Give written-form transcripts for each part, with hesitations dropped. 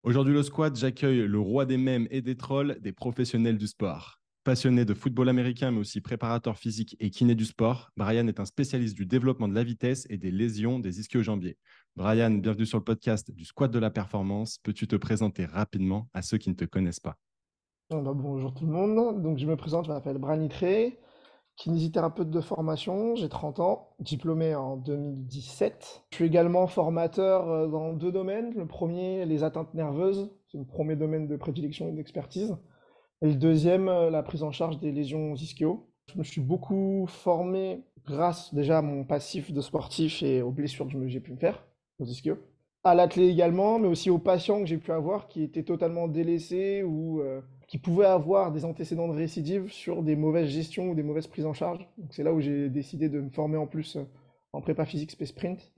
Aujourd'hui, le squad, j'accueille le roi des mèmes et des trolls, des professionnels du sport. Passionné de football américain, mais aussi préparateur physique et kiné du sport, Brian est un spécialiste du développement de la vitesse et des lésions des ischio-jambiers. Brian, bienvenue sur le podcast du squad de la performance. Peux-tu te présenter rapidement à ceux qui ne te connaissent pas? Bonjour tout le monde, donc je me présente, je m'appelle Brani Tré, kinésithérapeute de formation, j'ai 30 ans, diplômé en 2017. Je suis également formateur dans deux domaines. Le premier, les atteintes nerveuses, c'est mon premier domaine de prédilection et d'expertise. Et le deuxième, la prise en charge des lésions ischio. Je me suis beaucoup formé grâce déjà à mon passif de sportif et aux blessures que j'ai pu me faire aux ischio. À l'athlé également, mais aussi aux patients que j'ai pu avoir qui étaient totalement délaissés ou qui pouvaient avoir des antécédents de récidive sur des mauvaises gestions ou des mauvaises prises en charge. Donc c'est là où j'ai décidé de me former en plus en prépa physique Space Sprint.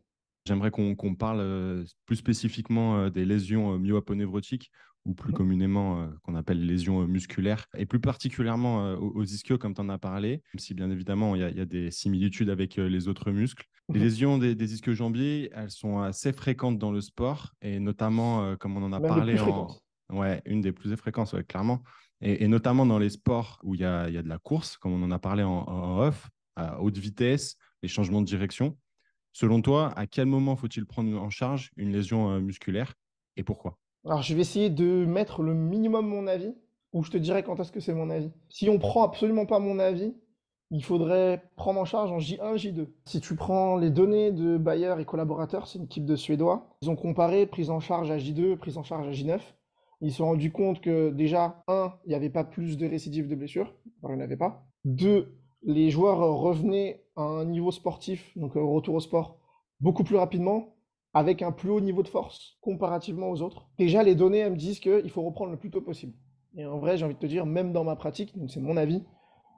J'aimerais qu'on parle plus spécifiquement des lésions myoaponevrotiques ou plus Mhm. communément qu'on appelle lésions musculaires et plus particulièrement aux ischios comme tu en as parlé, même si bien évidemment il y a des similitudes avec les autres muscles. Les Mhm. lésions des ischio-jambiers, elles sont assez fréquentes dans le sport et notamment, comme on en a Même les plus parlé en... fréquentes. Ouais, une des plus fréquentes, ouais, clairement. Et notamment dans les sports où il y a de la course, comme on en a parlé en off, à haute vitesse, les changements de direction. Selon toi, à quel moment faut-il prendre en charge une lésion musculaire et pourquoi? Alors je vais essayer de mettre le minimum mon avis, ou je te dirai quand est-ce que c'est mon avis. Si on prend absolument pas mon avis, il faudrait prendre en charge en J1, J2. Si tu prends les données de Bayer et collaborateurs, c'est une équipe de Suédois, ils ont comparé prise en charge à J2, prise en charge à J9. Ils se sont rendus compte que déjà, un, il n'y avait pas plus de récidives de blessures, alors il n'y en avait pas. Deux, les joueurs revenaient à un niveau sportif, donc au retour au sport, beaucoup plus rapidement, avec un plus haut niveau de force comparativement aux autres. Déjà, les données, elles me disent qu'il faut reprendre le plus tôt possible. Et en vrai, j'ai envie de te dire, même dans ma pratique, donc c'est mon avis,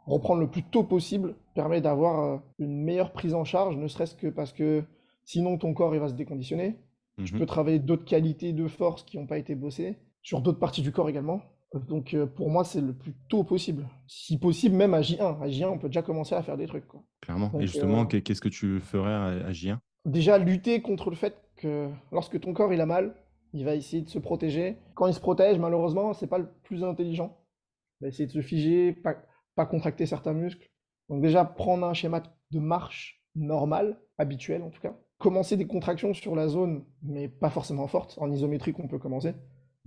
reprendre le plus tôt possible permet d'avoir une meilleure prise en charge, ne serait-ce que parce que sinon ton corps il va se déconditionner. Tu peux Mhm. travailler d'autres qualités de force qui n'ont pas été bossées, sur d'autres parties du corps également. Donc pour moi, c'est le plus tôt possible. Si possible, même à J1. À J1, on peut déjà commencer à faire des trucs, quoi. Clairement. Et Donc justement, qu'est-ce que tu ferais à J1? déjà, lutter contre le fait que lorsque ton corps il a mal, il va essayer de se protéger. Quand il se protège, malheureusement, c'est pas le plus intelligent. Il va essayer de se figer, pas contracter certains muscles. Donc déjà, prendre un schéma de marche normal, habituel en tout cas. Commencer des contractions sur la zone, mais pas forcément fortes. En isométrique, on peut commencer.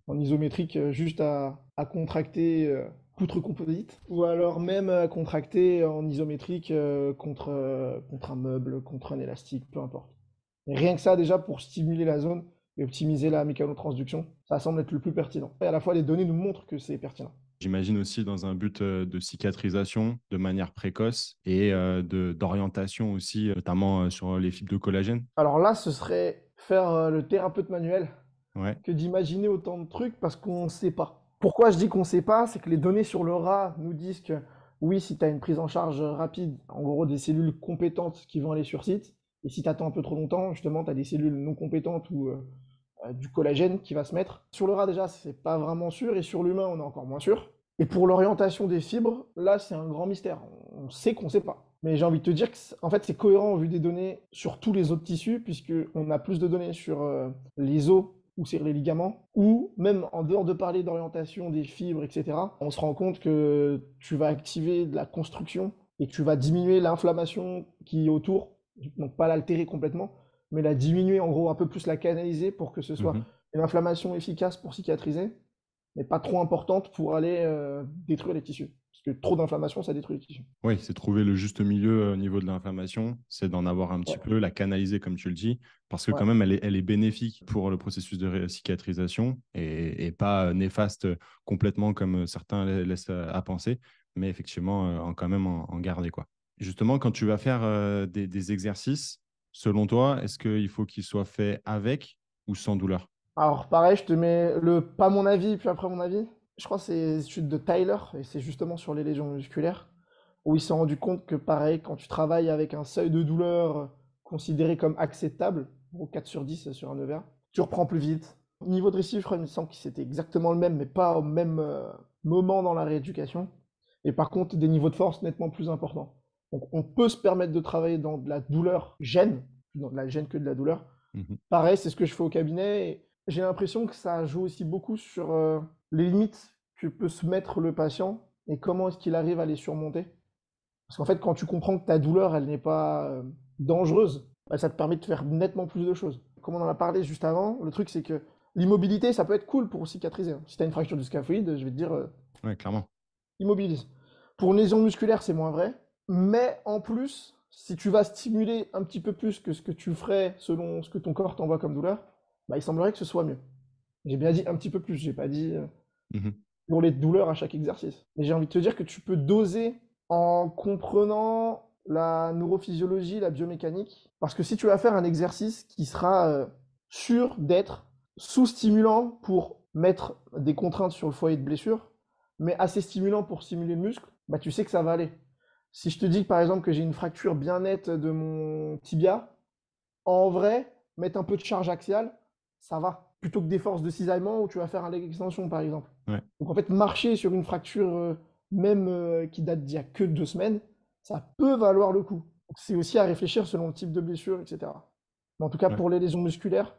En isométrique, juste à contracter poutre composite. Ou alors même à contracter en isométrique contre un meuble, contre un élastique, peu importe. Et rien que ça, déjà, pour stimuler la zone et optimiser la mécanotransduction, ça semble être le plus pertinent. Et à la fois, les données nous montrent que c'est pertinent. J'imagine aussi dans un but de cicatrisation de manière précoce et d'orientation aussi, notamment sur les fibres de collagène. Alors là, ce serait faire le thérapeute manuel Ouais. que d'imaginer autant de trucs parce qu'on ne sait pas. Pourquoi je dis qu'on ne sait pas? C'est que les données sur le rat nous disent que oui, si tu as une prise en charge rapide, en gros des cellules compétentes qui vont aller sur site, et si tu attends un peu trop longtemps, justement, tu as des cellules non compétentes ou du collagène qui va se mettre. Sur le rat déjà, c'est pas vraiment sûr, et sur l'humain, on est encore moins sûr. Et pour l'orientation des fibres, là, c'est un grand mystère. On sait qu'on sait pas. Mais j'ai envie de te dire que, en fait, c'est cohérent au vu des données sur tous les autres tissus, puisqu'on a plus de données sur les os ou sur les ligaments, ou même en dehors de parler d'orientation des fibres, etc., on se rend compte que tu vas activer de la construction et que tu vas diminuer l'inflammation qui est autour, donc pas l'altérer complètement, mais la diminuer en gros un peu plus la canaliser pour que ce soit Mhm. une inflammation efficace pour cicatriser, mais pas trop importante pour aller détruire les tissus. Parce que trop d'inflammation, ça détruit les tissus. Oui, c'est trouver le juste milieu au niveau de l'inflammation, c'est d'en avoir un petit Ouais, peu, la canaliser comme tu le dis, parce que ouais. quand même, elle est bénéfique pour le processus de cicatrisation et pas néfaste complètement comme certains laissent à penser, mais effectivement, quand même en garder, quoi. Justement, quand tu vas faire des exercices, selon toi, est-ce qu'il faut qu'ils soient faits avec ou sans douleur? Alors pareil, je te mets le pas mon avis, puis après mon avis. Je crois que c'est les études de Tyler, et c'est justement sur les lésions musculaires, où il s'est rendu compte que pareil, quand tu travailles avec un seuil de douleur considéré comme acceptable, au 4 sur 10 sur un EVA, tu reprends plus vite. Au niveau de récif, je crois, il me semble que c'était exactement le même, mais pas au même moment dans la rééducation. Et par contre, des niveaux de force nettement plus importants. Donc on peut se permettre de travailler dans de la douleur gêne, plus dans de la gêne que de la douleur. Mhm. Pareil, c'est ce que je fais au cabinet. J'ai l'impression que ça joue aussi beaucoup sur les limites que peut se mettre le patient et comment est-ce qu'il arrive à les surmonter. Parce qu'en fait, quand tu comprends que ta douleur, elle n'est pas dangereuse, bah, ça te permet de faire nettement plus de choses. Comme on en a parlé juste avant, le truc c'est que l'immobilité, ça peut être cool pour cicatriser, hein. Si tu as une fracture du scaphoïde, je vais te dire, Ouais, clairement. immobilise. Pour une lésion musculaire, c'est moins vrai. Mais en plus, si tu vas stimuler un petit peu plus que ce que tu ferais selon ce que ton corps t'envoie comme douleur, bah, il semblerait que ce soit mieux. J'ai bien dit un petit peu plus, j'ai pas dit Mhm. pour les douleurs à chaque exercice. Mais j'ai envie de te dire que tu peux doser en comprenant la neurophysiologie, la biomécanique. Parce que si tu vas faire un exercice qui sera sûr d'être sous-stimulant pour mettre des contraintes sur le foyer de blessure, mais assez stimulant pour stimuler le muscle, bah tu sais que ça va aller. Si je te dis par exemple que j'ai une fracture bien nette de mon tibia, en vrai, mettre un peu de charge axiale, ça va. Plutôt que des forces de cisaillement où tu vas faire un leg extension, par exemple. Ouais. Donc en fait, marcher sur une fracture, même qui date d'il y a que 2 semaines, ça peut valoir le coup. Donc, c'est aussi à réfléchir selon le type de blessure, etc. Mais en tout cas, Ouais. pour les lésions musculaires,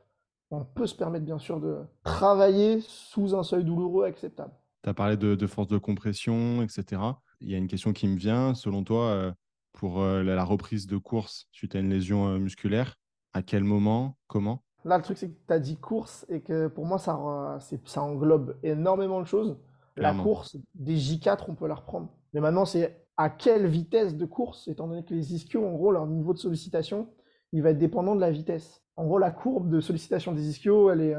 on peut se permettre bien sûr de travailler sous un seuil douloureux acceptable. Tu as parlé de force de compression, etc. Il y a une question qui me vient. Selon toi, pour la reprise de course suite à une lésion musculaire, à quel moment, comment? Là, le truc, c'est que tu as dit course et que pour moi, ça englobe énormément de choses. La Clairement. course, des J4, on peut la reprendre. Mais maintenant, c'est à quelle vitesse de course, étant donné que les ischios, en gros, leur niveau de sollicitation, il va être dépendant de la vitesse. En gros, la courbe de sollicitation des ischios, elle est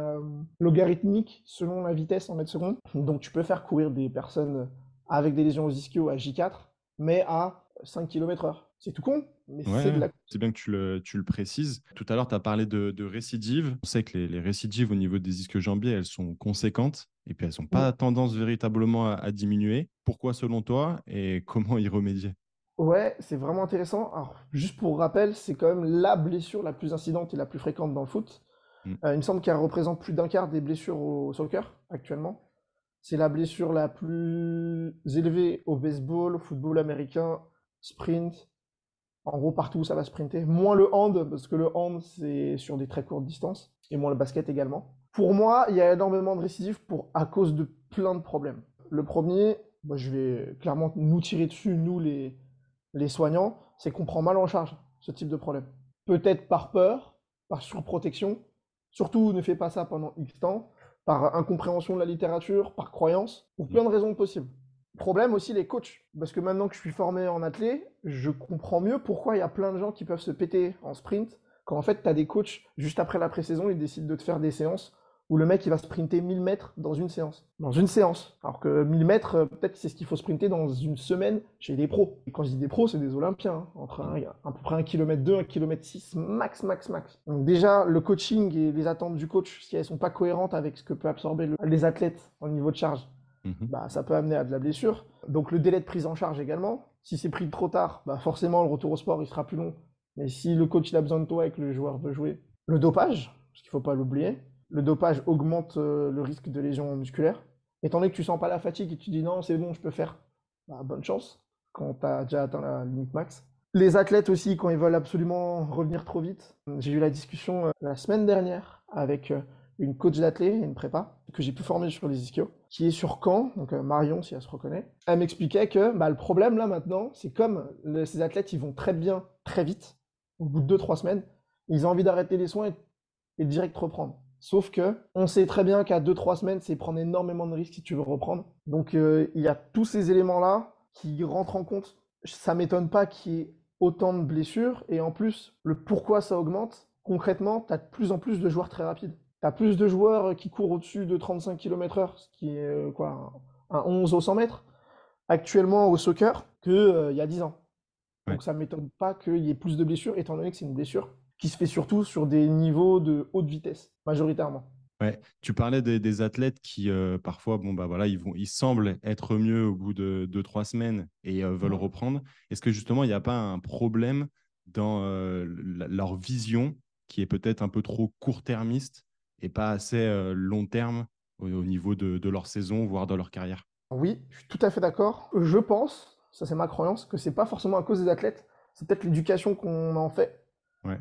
logarithmique selon la vitesse en mètres secondes. Donc, tu peux faire courir des personnes avec des lésions aux ischios à J4, mais à 5 km/h. C'est tout con, mais Ouais, c'est de ouais. la... C'est bien que tu le précises. Tout à l'heure, tu as parlé de récidives. On sait que les récidives au niveau des ischio-jambiers, elles sont conséquentes et puis elles n'ont pas tendance véritablement à diminuer. Pourquoi selon toi et comment y remédier? Ouais, c'est vraiment intéressant. Alors, juste pour rappel, c'est quand même la blessure la plus incidente et la plus fréquente dans le foot. Mm. Il me semble qu'elle représente plus d'un quart des blessures sur le cœur actuellement. C'est la blessure la plus élevée au baseball, au football américain, sprint. En gros, partout où ça va sprinter. Moins le hand, parce que le hand, c'est sur des très courtes distances. Et moins le basket également. Pour moi, il y a énormément de récidives à cause de plein de problèmes. Le premier, moi, je vais clairement nous tirer dessus, nous les soignants, c'est qu'on prend mal en charge ce type de problème. Peut-être par peur, par surprotection. Surtout, ne fais pas ça pendant X temps. Par incompréhension de la littérature, par croyance, pour Mm. plein de raisons possibles. Problème aussi les coachs, parce que maintenant que je suis formé en athlé, je comprends mieux pourquoi il y a plein de gens qui peuvent se péter en sprint, quand en fait tu as des coachs, juste après la pré-saison, ils décident de te faire des séances où le mec il va sprinter 1000 mètres dans une séance. Dans une séance. Alors que 1000 mètres, peut-être que c'est ce qu'il faut sprinter dans une semaine chez des pros. Et quand je dis des pros, c'est des Olympiens, hein, entre à peu près 1 km 2, 1 km 6, max, max, max. Donc déjà, le coaching et les attentes du coach, si elles sont pas cohérentes avec ce que peut absorber les athlètes au niveau de charge, Mhm. bah, ça peut amener à de la blessure. Donc le délai de prise en charge également. Si c'est pris trop tard, bah, forcément le retour au sport il sera plus long. Mais si le coach il a besoin de toi et que le joueur veut jouer, le dopage, parce qu'il ne faut pas l'oublier, le dopage augmente le risque de lésion musculaire. Étant donné que tu sens pas la fatigue et tu dis non, c'est bon, je peux faire, bah, bonne chance quand tu as déjà atteint la limite max. Les athlètes aussi, quand ils veulent absolument revenir trop vite. J'ai eu la discussion la semaine dernière avec une coach d'athlé, une prépa, que j'ai pu former sur les ischios, qui est sur Caen, donc Marion, si elle se reconnaît. Elle m'expliquait que bah, le problème là maintenant, c'est comme ces athlètes, ils vont très bien, très vite, au bout de 2 3 semaines, ils ont envie d'arrêter les soins et direct reprendre. Sauf que on sait très bien qu'à 2 3 semaines, c'est prendre énormément de risques si tu veux reprendre. Donc il y a tous ces éléments-là qui rentrent en compte. Ça m'étonne pas qu'il y ait autant de blessures. Et en plus, le pourquoi ça augmente, concrètement, tu as de plus en plus de joueurs très rapides. Tu as plus de joueurs qui courent au-dessus de 35 km/h, ce qui est quoi, un 11 au 100 mètres, actuellement au soccer, qu'il y a 10 ans. Ouais. Donc ça ne m'étonne pas qu'il y ait plus de blessures, étant donné que c'est une blessure qui se fait surtout sur des niveaux de haute vitesse, majoritairement. Ouais. Tu parlais des athlètes qui parfois, bon bah voilà, ils semblent être mieux au bout de 2, 3 semaines et veulent Mhm. reprendre. Est-ce que justement il n'y a pas un problème dans leur vision qui est peut-être un peu trop court-termiste et pas assez long terme au niveau de leur saison, voire de leur carrière? Oui, je suis tout à fait d'accord. Je pense, ça c'est ma croyance, que c'est pas forcément à cause des athlètes, c'est peut-être l'éducation qu'on en fait. Ouais.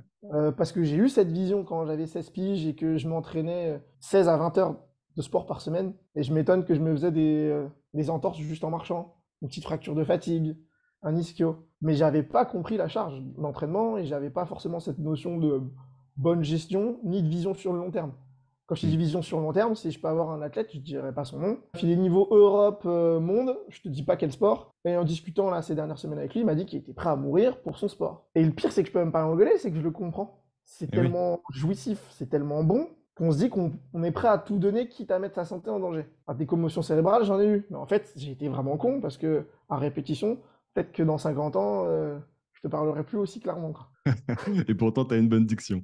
Parce que j'ai eu cette vision quand j'avais 16 piges et que je m'entraînais 16 à 20 heures de sport par semaine. Et je m'étonne que je me faisais des entorses juste en marchant, une petite fracture de fatigue, un ischio. Mais j'avais pas compris la charge d'entraînement et j'avais pas forcément cette notion de bonne gestion ni de vision sur le long terme. Quand je dis Mm. vision sur le long terme, si je peux avoir un athlète, je dirais pas son nom. Puis les niveaux Europe, monde, je te dis pas quel sport. Et en discutant là ces dernières semaines avec lui, il m'a dit qu'il était prêt à mourir pour son sport. Et le pire, c'est que je peux même pas l'engueuler, c'est que je le comprends. C'est Eh oui. tellement jouissif, c'est tellement bon qu'on se dit qu'on est prêt à tout donner, quitte à mettre sa santé en danger. Des commotions cérébrales, j'en ai eu. Mais en fait, j'ai été vraiment con parce que, à répétition, peut-être que dans 50 ans, je te parlerai plus aussi clairement, quoi. Et pourtant, tu as une bonne diction.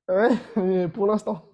Ouais, mais pour l'instant.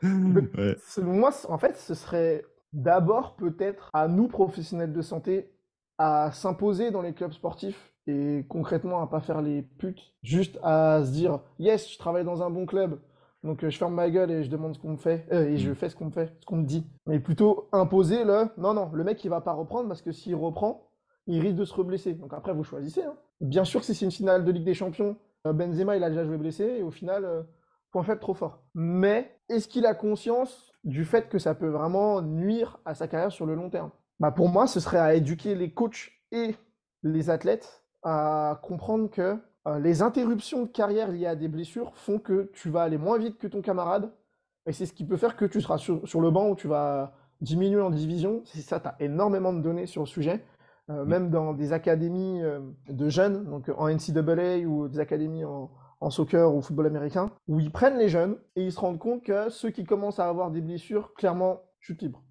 Donc, Ouais. selon moi, en fait, ce serait d'abord peut-être à nous, professionnels de santé, à s'imposer dans les clubs sportifs et concrètement à pas faire les putes, juste à se dire, yes, je travaille dans un bon club, donc je ferme ma gueule et je demande ce qu'on me fait, et je Mm. fais ce qu'on me fait, ce qu'on me dit. Mais plutôt imposer non, non, le mec il va pas reprendre parce que s'il reprend, il risque de se reblesser. Donc après, vous choisissez, hein. Bien sûr que si c'est une finale de Ligue des Champions, Benzema il a déjà joué blessé et au final, point faible trop fort. Mais est-ce qu'il a conscience du fait que ça peut vraiment nuire à sa carrière sur le long terme? Bah pour moi, ce serait à éduquer les coachs et les athlètes à comprendre que les interruptions de carrière liées à des blessures font que tu vas aller moins vite que ton camarade. Et c'est ce qui peut faire que tu seras sur le banc où tu vas diminuer en division. C'est ça, tu as énormément de données sur le sujet. Mm. Même dans des académies de jeunes, donc en NCAA ou des académies en soccer ou football américain, où ils prennent les jeunes et ils se rendent compte que ceux qui commencent à avoir des blessures, clairement, chute libre.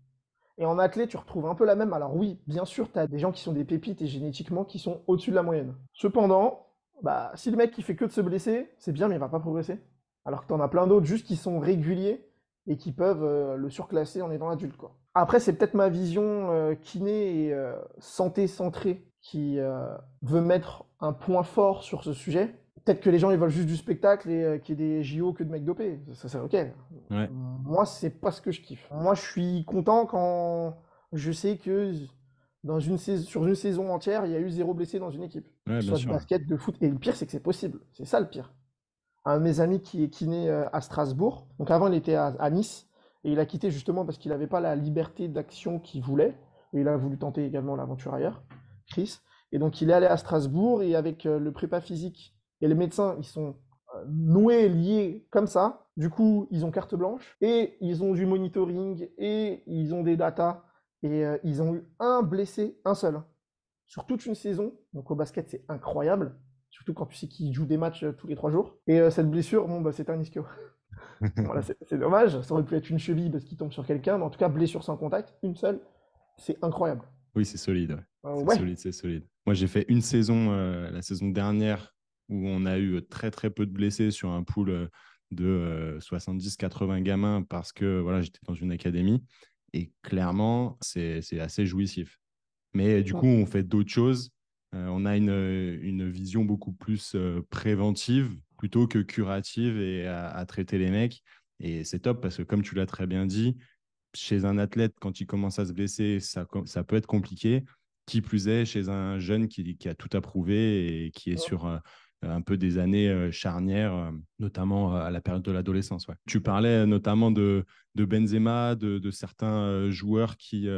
Et en athlète, tu retrouves un peu la même. Alors oui, bien sûr, tu as des gens qui sont des pépites et génétiquement qui sont au-dessus de la moyenne. Cependant, bah, si le mec qui fait que de se blesser, c'est bien, mais il va pas progresser. Alors que tu en as plein d'autres juste qui sont réguliers et qui peuvent le surclasser en étant adulte, quoi. Après, c'est peut-être ma vision kiné et santé centrée qui veut mettre un point fort sur ce sujet. Peut-être que les gens ils veulent juste du spectacle et qu'il y ait des JO que de mecs dopés. Ça c'est ok. Ouais. Moi, c'est pas ce que je kiffe. Moi, je suis content quand je sais que sur une saison entière, il y a eu 0 blessé dans une équipe. Que Ouais, ce bien soit de sûr. basket, de foot. Et le pire, c'est que c'est possible. C'est ça le pire. Un de mes amis qui est kiné à Strasbourg, donc avant il était à Nice, et il a quitté justement parce qu'il n'avait pas la liberté d'action qu'il voulait. Et il a voulu tenter également l'aventure ailleurs, Chris. Et donc il est allé à Strasbourg, et avec le prépa physique et les médecins, ils sont noués, liés comme ça. Du coup, ils ont carte blanche, et ils ont du monitoring, et ils ont des datas, et ils ont eu un blessé, un seul, sur toute une saison. Donc au basket, c'est incroyable. Surtout quand tu sais qu'il joue des matchs tous les 3 jours. Et cette blessure, bon, bah, c'est un ischio. Voilà, c'est dommage. Ça aurait pu être une cheville parce qu'il tombe sur quelqu'un. Mais en tout cas, blessure sans contact, une seule, c'est incroyable. Oui, c'est solide. Ouais. C'est Ouais. solide, c'est solide. Moi, j'ai fait une saison, la saison dernière, où on a eu très, très peu de blessés sur un pool de 70-80 gamins parce que voilà, j'étais dans une académie. Et clairement, c'est assez jouissif. Mais du coup, on fait d'autres choses. On a une vision beaucoup plus préventive plutôt que curative et à traiter les mecs. Et c'est top parce que, comme tu l'as très bien dit, chez un athlète, quand il commence à se blesser, ça peut être compliqué. Qui plus est, chez un jeune qui a tout approuvé et qui est sur un peu des années charnières, notamment à la période de l'adolescence. Ouais. Tu parlais notamment de Benzema, de certains joueurs qui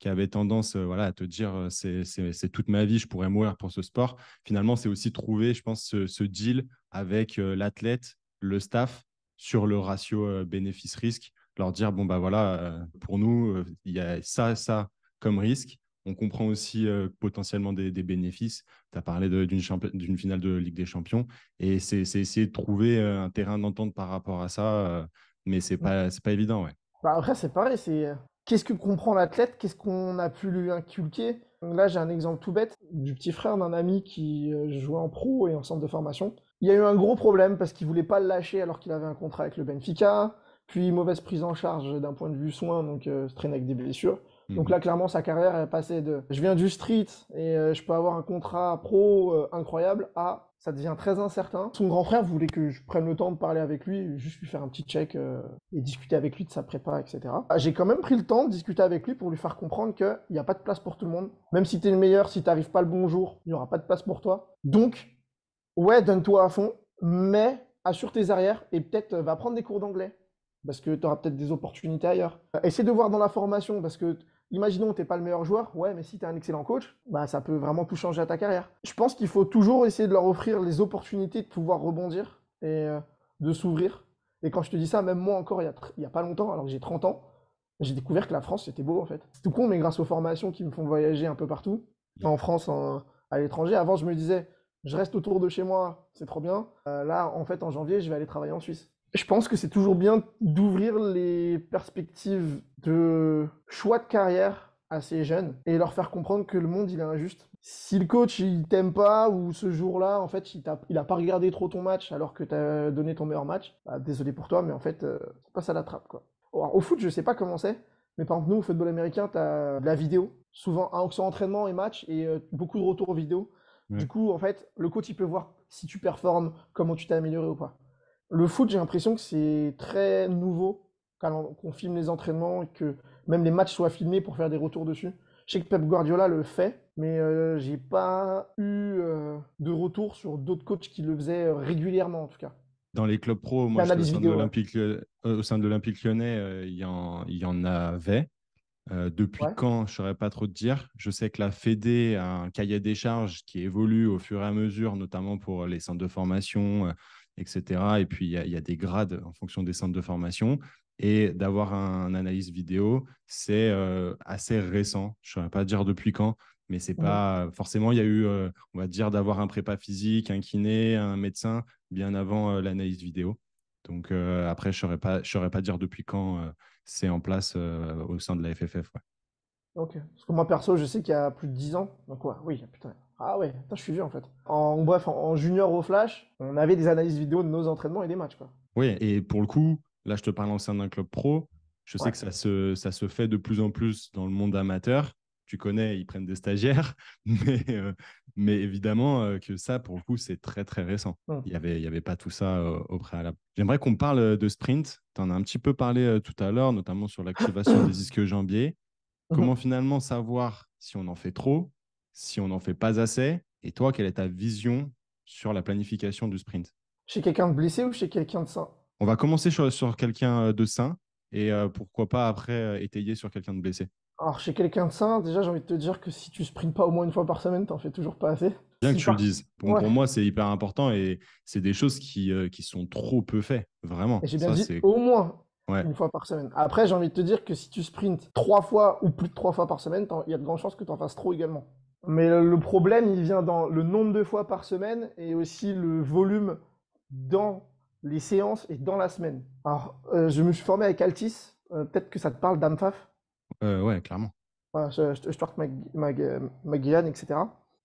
avaient tendance voilà, à te dire c'est toute ma vie, je pourrais mourir pour ce sport. Finalement, c'est aussi trouver, je pense, ce deal avec l'athlète, le staff, sur le ratio bénéfice-risque, leur dire bon bah voilà, pour nous il y a ça comme risque. On comprend aussi potentiellement des bénéfices. Tu as parlé d'une finale de Ligue des Champions et c'est essayer de trouver un terrain d'entente par rapport à ça, mais c'est pas évident, ouais. Bah, après, c'est pareil. C'est qu'est-ce que comprend l'athlète? Qu'est-ce qu'on a pu lui inculquer? Là, j'ai un exemple tout bête du petit frère d'un ami qui jouait en pro et en centre de formation. Il y a eu un gros problème parce qu'il voulait pas le lâcher alors qu'il avait un contrat avec le Benfica. Puis mauvaise prise en charge d'un point de vue soin, donc se traîne avec des blessures. Donc Mhm. là, clairement, sa carrière est passée de je viens du street et je peux avoir un contrat pro incroyable à ça devient très incertain. Son grand frère voulait que je prenne le temps de parler avec lui, juste lui faire un petit check et discuter avec lui de sa prépa, etc. J'ai quand même pris le temps de discuter avec lui pour lui faire comprendre qu'il n'y a pas de place pour tout le monde. Même si tu es le meilleur, si tu n'arrives pas le bon jour, il n'y aura pas de place pour toi. Donc, Ouais, donne-toi à fond, mais assure tes arrières et peut-être va prendre des cours d'anglais parce que tu auras peut-être des opportunités ailleurs. Essaie de voir dans la formation parce que, imaginons, t'es pas le meilleur joueur, ouais, mais si tu es un excellent coach, bah ça peut vraiment tout changer à ta carrière. Je pense qu'il faut toujours essayer de leur offrir les opportunités de pouvoir rebondir et de s'ouvrir. Et quand je te dis ça, même moi encore, il y a pas longtemps, alors que j'ai 30 ans, j'ai découvert que la France, c'était beau en fait. C'est tout con, mais grâce aux formations qui me font voyager un peu partout, en France, à l'étranger, avant je me disais, je reste autour de chez moi, c'est trop bien. Là, en fait, en janvier, je vais aller travailler en Suisse. Je pense que c'est toujours bien d'ouvrir les perspectives de choix de carrière à ces jeunes et leur faire comprendre que le monde, il est injuste. Si le coach, il t'aime pas ou ce jour-là, en fait, il a pas regardé trop ton match alors que tu as donné ton meilleur match, bah, désolé pour toi, mais en fait, ça passe à la trappe, quoi. Alors, au foot, je sais pas comment c'est, mais par exemple, nous, au football américain, tu as de la vidéo, souvent un sur entraînement et match, et beaucoup de retours vidéo. Du Ouais. coup, en fait, le coach, il peut voir si tu performes, comment tu t'es amélioré ou pas. Le foot, j'ai l'impression que c'est très nouveau qu'on filme les entraînements et que même les matchs soient filmés pour faire des retours dessus. Je sais que Pep Guardiola le fait, mais j'ai pas eu de retour sur d'autres coachs qui le faisaient régulièrement en tout cas. Dans les clubs pro, moi j'étais L'analyse vidéo, ouais. au sein de l'Olympique Lyonnais, il y en avait. Depuis Ouais. quand, je ne saurais pas trop te dire. Je sais que la Fédé a un cahier des charges qui évolue au fur et à mesure, notamment pour les centres de formation, etc. Et puis, il y a des grades en fonction des centres de formation. Et d'avoir un analyse vidéo, c'est assez récent. Je ne saurais pas dire depuis quand, mais c'est Mhm. pas forcément. Il y a eu, on va dire, d'avoir un prépa physique, un kiné, un médecin bien avant l'analyse vidéo. Donc après, je saurais pas dire depuis quand c'est en place au sein de la FFF. Ouais. Ok. Parce que moi perso, je sais qu'il y a plus de 10 ans. Donc ouais, oui, putain. Ah ouais, putain, je suis vieux en fait. En bref, en junior au Flash, on avait des analyses vidéo de nos entraînements et des matchs, quoi. Oui, et pour le coup, là, je te parle en sein d'un club pro. Je sais Ouais. que ça se fait de plus en plus dans le monde amateur. Tu connais, ils prennent des stagiaires, mais évidemment que ça, pour le coup, c'est très, très récent. Hmm. Il y avait pas tout ça au préalable. J'aimerais qu'on parle de sprint. Tu en as un petit peu parlé tout à l'heure, notamment sur l'activation des ischio-jambiers. Comment Mhm. finalement savoir si on en fait trop, si on n'en fait pas assez? Et toi, quelle est ta vision sur la planification du sprint? Chez quelqu'un de blessé ou chez quelqu'un de sain? On va commencer sur quelqu'un de sain et pourquoi pas après étayer sur quelqu'un de blessé. Alors, chez quelqu'un de sain, déjà, j'ai envie de te dire que si tu sprints pas au moins une fois par semaine, t'en fais toujours pas assez. Bien que Si tu le par... dises. Ouais, Pour moi, c'est hyper important et c'est des choses qui sont trop peu faites. et Vraiment. j'ai bien Ça, dit c'est. au moins Ouais. une fois par semaine. Après, j'ai envie de te dire que si tu sprints 3 fois ou plus de 3 fois par semaine, il y a de grandes chances que tu en fasses trop également. Mais le problème, il vient dans le nombre de fois par semaine et aussi le volume dans les séances et dans la semaine. Alors, je me suis formé avec Altis, peut-être que ça te parle d'Amphaf. Ouais, clairement. Voilà, Stuart McGillan, etc.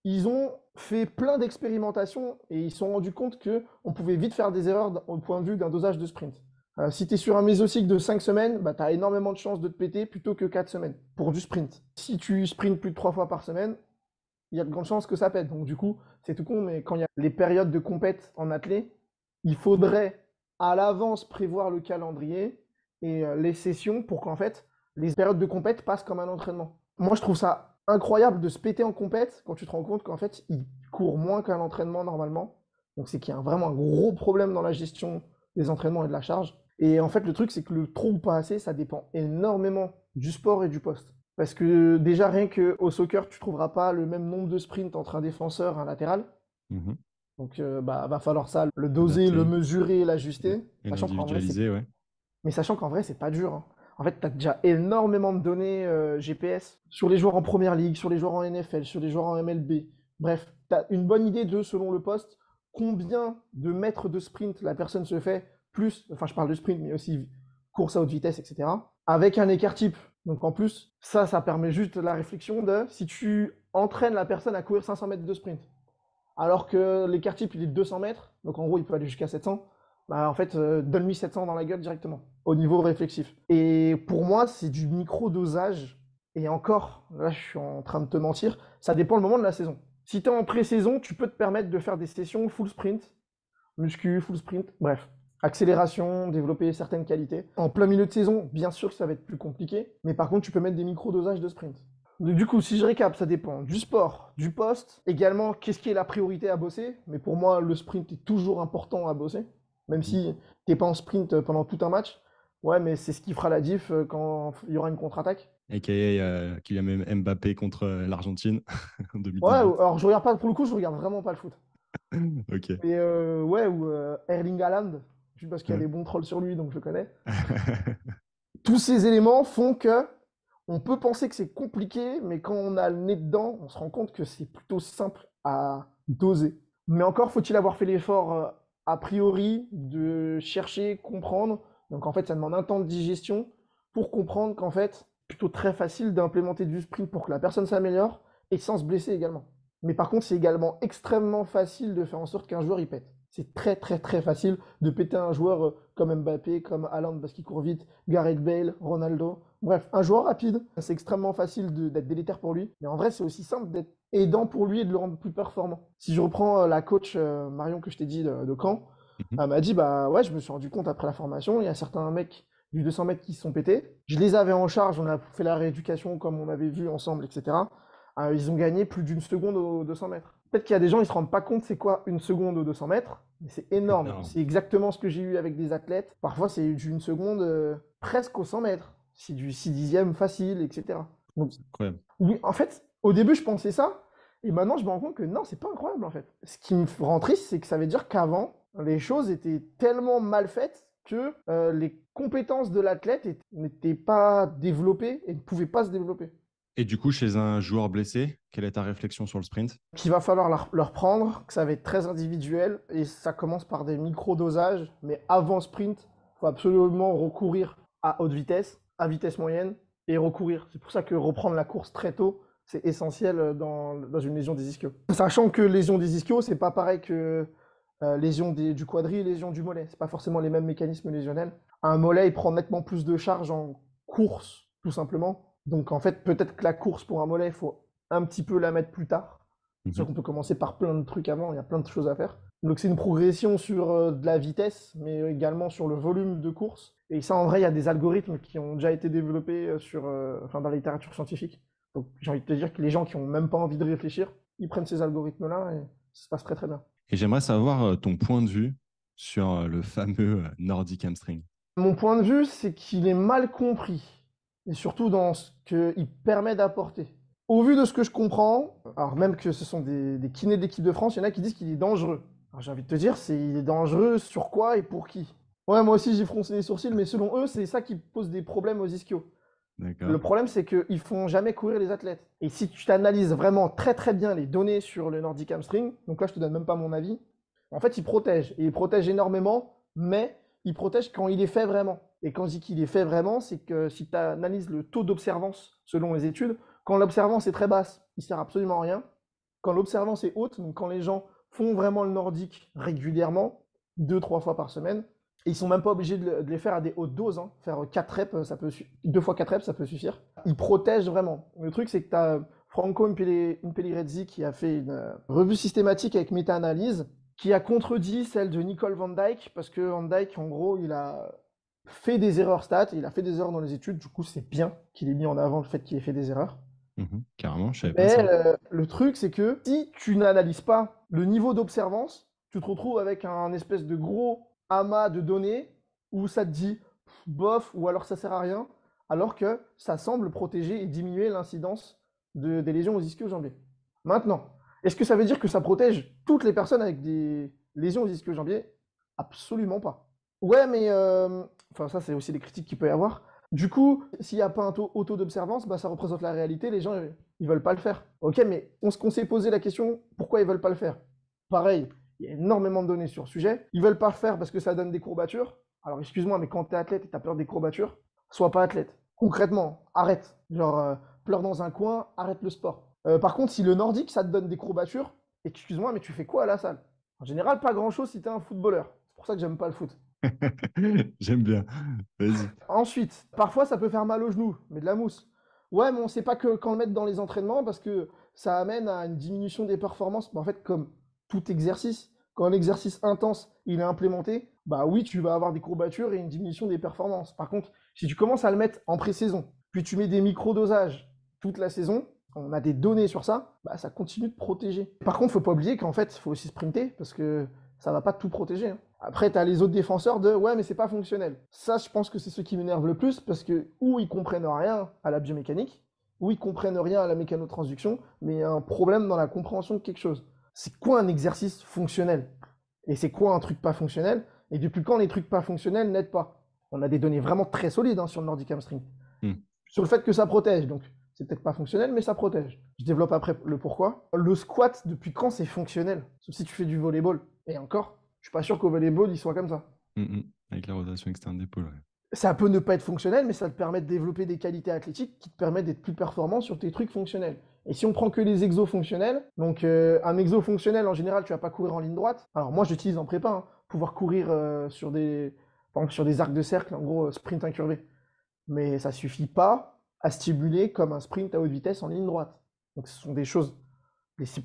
Ils ont fait plein d'expérimentations et ils se sont rendus compte qu'on pouvait vite faire des erreurs au point de vue d'un dosage de sprint. Si tu es sur un mésocycle de 5 semaines, bah, tu as énormément de chances de te péter plutôt que 4 semaines pour du sprint. Si tu sprints plus de 3 fois par semaine, il y a de grandes chances que ça pète. Donc du coup, c'est tout con, mais quand il y a les périodes de compète en athlée, il faudrait à l'avance prévoir le calendrier et les sessions pour qu'en fait, les périodes de compète passent comme un entraînement. Moi, je trouve ça incroyable de se péter en compète quand tu te rends compte qu'en fait, il court moins qu'un entraînement normalement. Donc c'est qu'il y a vraiment un gros problème dans la gestion des entraînements et de la charge. Et en fait, le truc, c'est que le trop ou pas assez, ça dépend énormément du sport et du poste. Parce que déjà, rien qu'au soccer, tu trouveras pas le même nombre de sprints entre un défenseur et un latéral. Mhm. Donc, bah, va falloir ça, le doser, le Adapté mesurer, l'ajuster. et Sachant qu'en vrai, c'est... l'individualiser, ouais. Mais sachant qu'en vrai, c'est pas dur, hein. En fait, tu as déjà énormément de données GPS sur les joueurs en première ligue, sur les joueurs en NFL, sur les joueurs en MLB. Bref, tu as une bonne idée de, selon le poste, combien de mètres de sprint la personne se fait, plus, enfin, je parle de sprint, mais aussi course à haute vitesse, etc. Avec un écart type. Donc, en plus, ça permet juste la réflexion de si tu entraînes la personne à courir 500 mètres de sprint, alors que l'écart type, il est de 200 mètres, donc en gros, il peut aller jusqu'à 700. Bah, en fait, donne-lui 700 dans la gueule directement, au niveau réflexif. Et pour moi, c'est du micro-dosage. Et encore, là, je suis en train de te mentir, ça dépend le moment de la saison. Si tu es en pré-saison, tu peux te permettre de faire des sessions full sprint, muscu, full sprint, bref. Accélération, développer certaines qualités. En plein milieu de saison, bien sûr que ça va être plus compliqué, mais par contre, tu peux mettre des micro-dosages de sprint. Du coup, si je récap, ça dépend du sport, du poste, également qu'est-ce qui est la priorité à bosser. Mais pour moi, le sprint est toujours important à bosser, même Mhm. si t'es pas en sprint pendant tout un match. Ouais, mais c'est ce qui fera la diff quand il y aura une contre-attaque. AKA Kylian Mbappé contre l'Argentine en Ouais, 2018. alors je regarde pas, pour le coup, je regarde vraiment pas le foot. Ok. Mais ouais, ou Erling Haaland, juste parce qu'il y a Ouais. des bons trolls sur lui, donc je le connais. Tous ces éléments font que on peut penser que c'est compliqué, mais quand on a le nez dedans, on se rend compte que c'est plutôt simple à doser. Mais encore faut-il avoir fait l'effort a priori de chercher, comprendre. Donc en fait, ça demande un temps de digestion pour comprendre qu'en fait, plutôt très facile d'implémenter du sprint pour que la personne s'améliore et sans se blesser également. Mais par contre, c'est également extrêmement facile de faire en sorte qu'un joueur y pète. C'est très très très facile de péter un joueur comme Mbappé, comme Haaland parce qu'il court vite, Gareth Bale, Ronaldo. Bref, un joueur rapide, c'est extrêmement facile d'être délétère pour lui. Mais en vrai, c'est aussi simple d'être aidant pour lui et de le rendre plus performant. Si je reprends la coach Marion que je t'ai dit de Caen, Mhm. elle m'a dit, bah ouais, je me suis rendu compte après la formation, il y a certains mecs du 200 mètres qui se sont pétés. Je les avais en charge, on a fait la rééducation comme on avait vu ensemble, etc. Ils ont gagné plus d'une seconde aux 200 mètres. Peut-être qu'il y a des gens, ils se rendent pas compte c'est quoi une seconde aux 200 mètres, mais c'est énorme. Énorme. C'est exactement ce que j'ai eu avec des athlètes. Parfois, c'est une seconde presque aux 100 mètres. C'est du 6 dixièmes facile, etc. Donc, C'est incroyable. oui, en fait, au début, je pensais ça, et maintenant, je me rends compte que non, c'est pas incroyable, en fait. Ce qui me rend triste, c'est que ça veut dire qu'avant, les choses étaient tellement mal faites que les compétences de l'athlète n'étaient pas développées et ne pouvaient pas se développer. Et du coup, chez un joueur blessé, quelle est ta réflexion sur le sprint? Qu'il va falloir leur prendre, que ça va être très individuel, et ça commence par des micro-dosages, mais avant sprint, il faut absolument recourir à haute vitesse, à vitesse moyenne, et recourir. C'est pour ça que reprendre la course très tôt, c'est essentiel dans une lésion des ischios. Sachant que lésion des ischios, c'est pas pareil que lésion du quadri et lésion du mollet. C'est pas forcément les mêmes mécanismes lésionnels. Un mollet, il prend nettement plus de charge en course, tout simplement. Donc en fait, peut-être que la course pour un mollet, il faut un petit peu la mettre plus tard. C'est sûr Mhm. qu'on peut commencer par plein de trucs avant, il y a plein de choses à faire. Donc c'est une progression sur de la vitesse, mais également sur le volume de course. Et ça, en vrai, il y a des algorithmes qui ont déjà été développés enfin, dans la littérature scientifique. Donc j'ai envie de te dire que les gens qui ont même pas envie de réfléchir, ils prennent ces algorithmes-là et ça se passe très très bien. Et j'aimerais savoir ton point de vue sur le fameux Nordic hamstring. Mon point de vue, c'est qu'il est mal compris, et surtout dans ce qu'il permet d'apporter. Au vu de ce que je comprends, alors même que ce sont des kinés de l'équipe de France, il y en a qui disent qu'il est dangereux. Alors j'ai envie de te dire, il est dangereux sur quoi et pour qui? Ouais, moi aussi j'ai froncé les sourcils, mais selon eux, c'est ça qui pose des problèmes aux ischios. Le D'accord. problème, c'est qu'ils font jamais courir les athlètes. Et si tu analyses vraiment très très bien les données sur le Nordic hamstring, donc là je te donne même pas mon avis, en fait il protège. Et il protège énormément, mais il protège quand il est fait vraiment. Et quand je dis qu'il est fait vraiment, c'est que si tu analyses le taux d'observance selon les études, quand l'observance est très basse, il sert absolument à rien. Quand l'observance est haute, donc quand les gens font vraiment le nordique régulièrement, 2 3 fois par semaine, et ils sont même pas obligés de les faire à des hautes doses. Hein. Faire 4 reps, 2 fois 4 reps, ça peut suffire. Ils protègent vraiment. Le truc, c'est que tu as Franco Impelirezzi qui a fait une revue systématique avec méta-analyse qui a contredit celle de Nicole Van Dyke parce que Van Dyke, en gros, il a fait des erreurs stats, il a fait des erreurs dans les études. Du coup, c'est bien qu'il ait mis en avant le fait qu'il ait fait des erreurs. Mhm. Carrément, je savais pas Mais ça. le truc, c'est que si tu n'analyses pas le niveau d'observance, tu te retrouves avec un espèce de gros amas de données où ça te dit bof ou alors ça sert à rien, alors que ça semble protéger et diminuer l'incidence des lésions aux ischio-jambiers. Maintenant, est-ce que ça veut dire que ça protège toutes les personnes avec des lésions aux ischio-jambiers? Absolument pas. Ouais, mais enfin ça c'est aussi des critiques qu'il peut y avoir. Du coup, s'il n'y a pas un taux d'observance, bah, ça représente la réalité, les gens ils veulent pas le faire. Ok, mais on s'est posé la question pourquoi ils veulent pas le faire. Pareil, il y a énormément de données sur le sujet. Ils veulent pas le faire parce que ça donne des courbatures. Alors excuse-moi, mais quand tu es athlète et tu as peur des courbatures, sois pas athlète. Concrètement, arrête. Genre, pleure dans un coin, arrête le sport. Par contre, si le nordique, ça te donne des courbatures, excuse-moi, mais tu fais quoi à la salle? En général, pas grand-chose si tu es un footballeur. C'est pour ça que j'aime pas le foot. J'aime bien. Vas-y. Ensuite, parfois ça peut faire mal au genou, mais de la mousse. Ouais, mais on sait pas que quand le mettre dans les entraînements parce que ça amène à une diminution des performances. Mais en fait, comme tout exercice, quand l'exercice intense il est implémenté, bah oui, tu vas avoir des courbatures et une diminution des performances. Par contre, si tu commences à le mettre en pré-saison, puis tu mets des micro-dosages, toute la saison, on a des données sur ça, bah, ça continue de protéger. Par contre, faut pas oublier qu'en fait, il faut aussi sprinter parce que ça va pas tout protéger, hein. Après, tu as les autres défenseurs de ouais, mais c'est pas fonctionnel. Ça, je pense que c'est ce qui m'énerve le plus parce que ou ils comprennent rien à la biomécanique, ou ils comprennent rien à la mécanotransduction, mais il y a un problème dans la compréhension de quelque chose. C'est quoi un exercice fonctionnel? Et c'est quoi un truc pas fonctionnel? Et depuis quand les trucs pas fonctionnels n'aident pas? On a des données vraiment très solides, hein, sur le Nordic Hamstring. Sur le fait que ça protège, donc c'est peut-être pas fonctionnel, mais ça protège. Je développe après le pourquoi. Le squat, depuis quand c'est fonctionnel? Sauf si tu fais du volleyball. Et encore, je suis pas sûr qu'au volleyball, il soit comme ça. Avec la rotation externe d'épaule, ouais. Ça peut ne pas être fonctionnel, mais ça te permet de développer des qualités athlétiques qui te permettent d'être plus performant sur tes trucs fonctionnels. Et si on prend que les exos fonctionnels, donc un exo fonctionnel, en général, tu vas pas courir en ligne droite. Alors moi, j'utilise en prépa, hein, pouvoir courir sur par exemple, sur des arcs de cercle, en gros, sprint incurvé. Mais ça suffit pas à stimuler comme un sprint à haute vitesse en ligne droite. Donc ce sont des choses,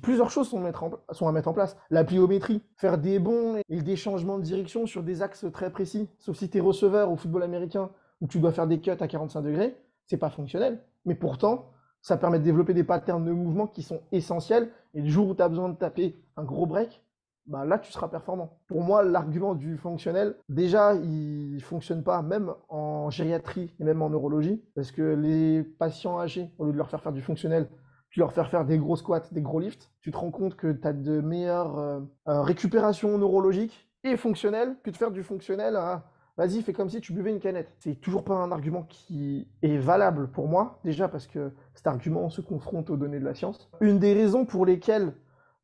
plusieurs choses sont à mettre en place. La pliométrie, faire des bonds et des changements de direction sur des axes très précis, sauf si tu es receveur au football américain où tu dois faire des cuts à 45 degrés, c'est pas fonctionnel. Mais pourtant, ça permet de développer des patterns de mouvement qui sont essentiels. Et le jour où tu as besoin de taper un gros break, bah là, tu seras performant. Pour moi, l'argument du fonctionnel, déjà, il fonctionne pas, même en gériatrie et même en neurologie, parce que les patients âgés, au lieu de leur faire du fonctionnel, tu leur fais faire des gros squats, des gros lifts, tu te rends compte que tu as de meilleures récupérations neurologiques et fonctionnelles que de faire du fonctionnel à vas-y, fais comme si tu buvais une canette. C'est toujours pas un argument qui est valable pour moi, déjà parce que cet argument se confronte aux données de la science. Une des raisons pour lesquelles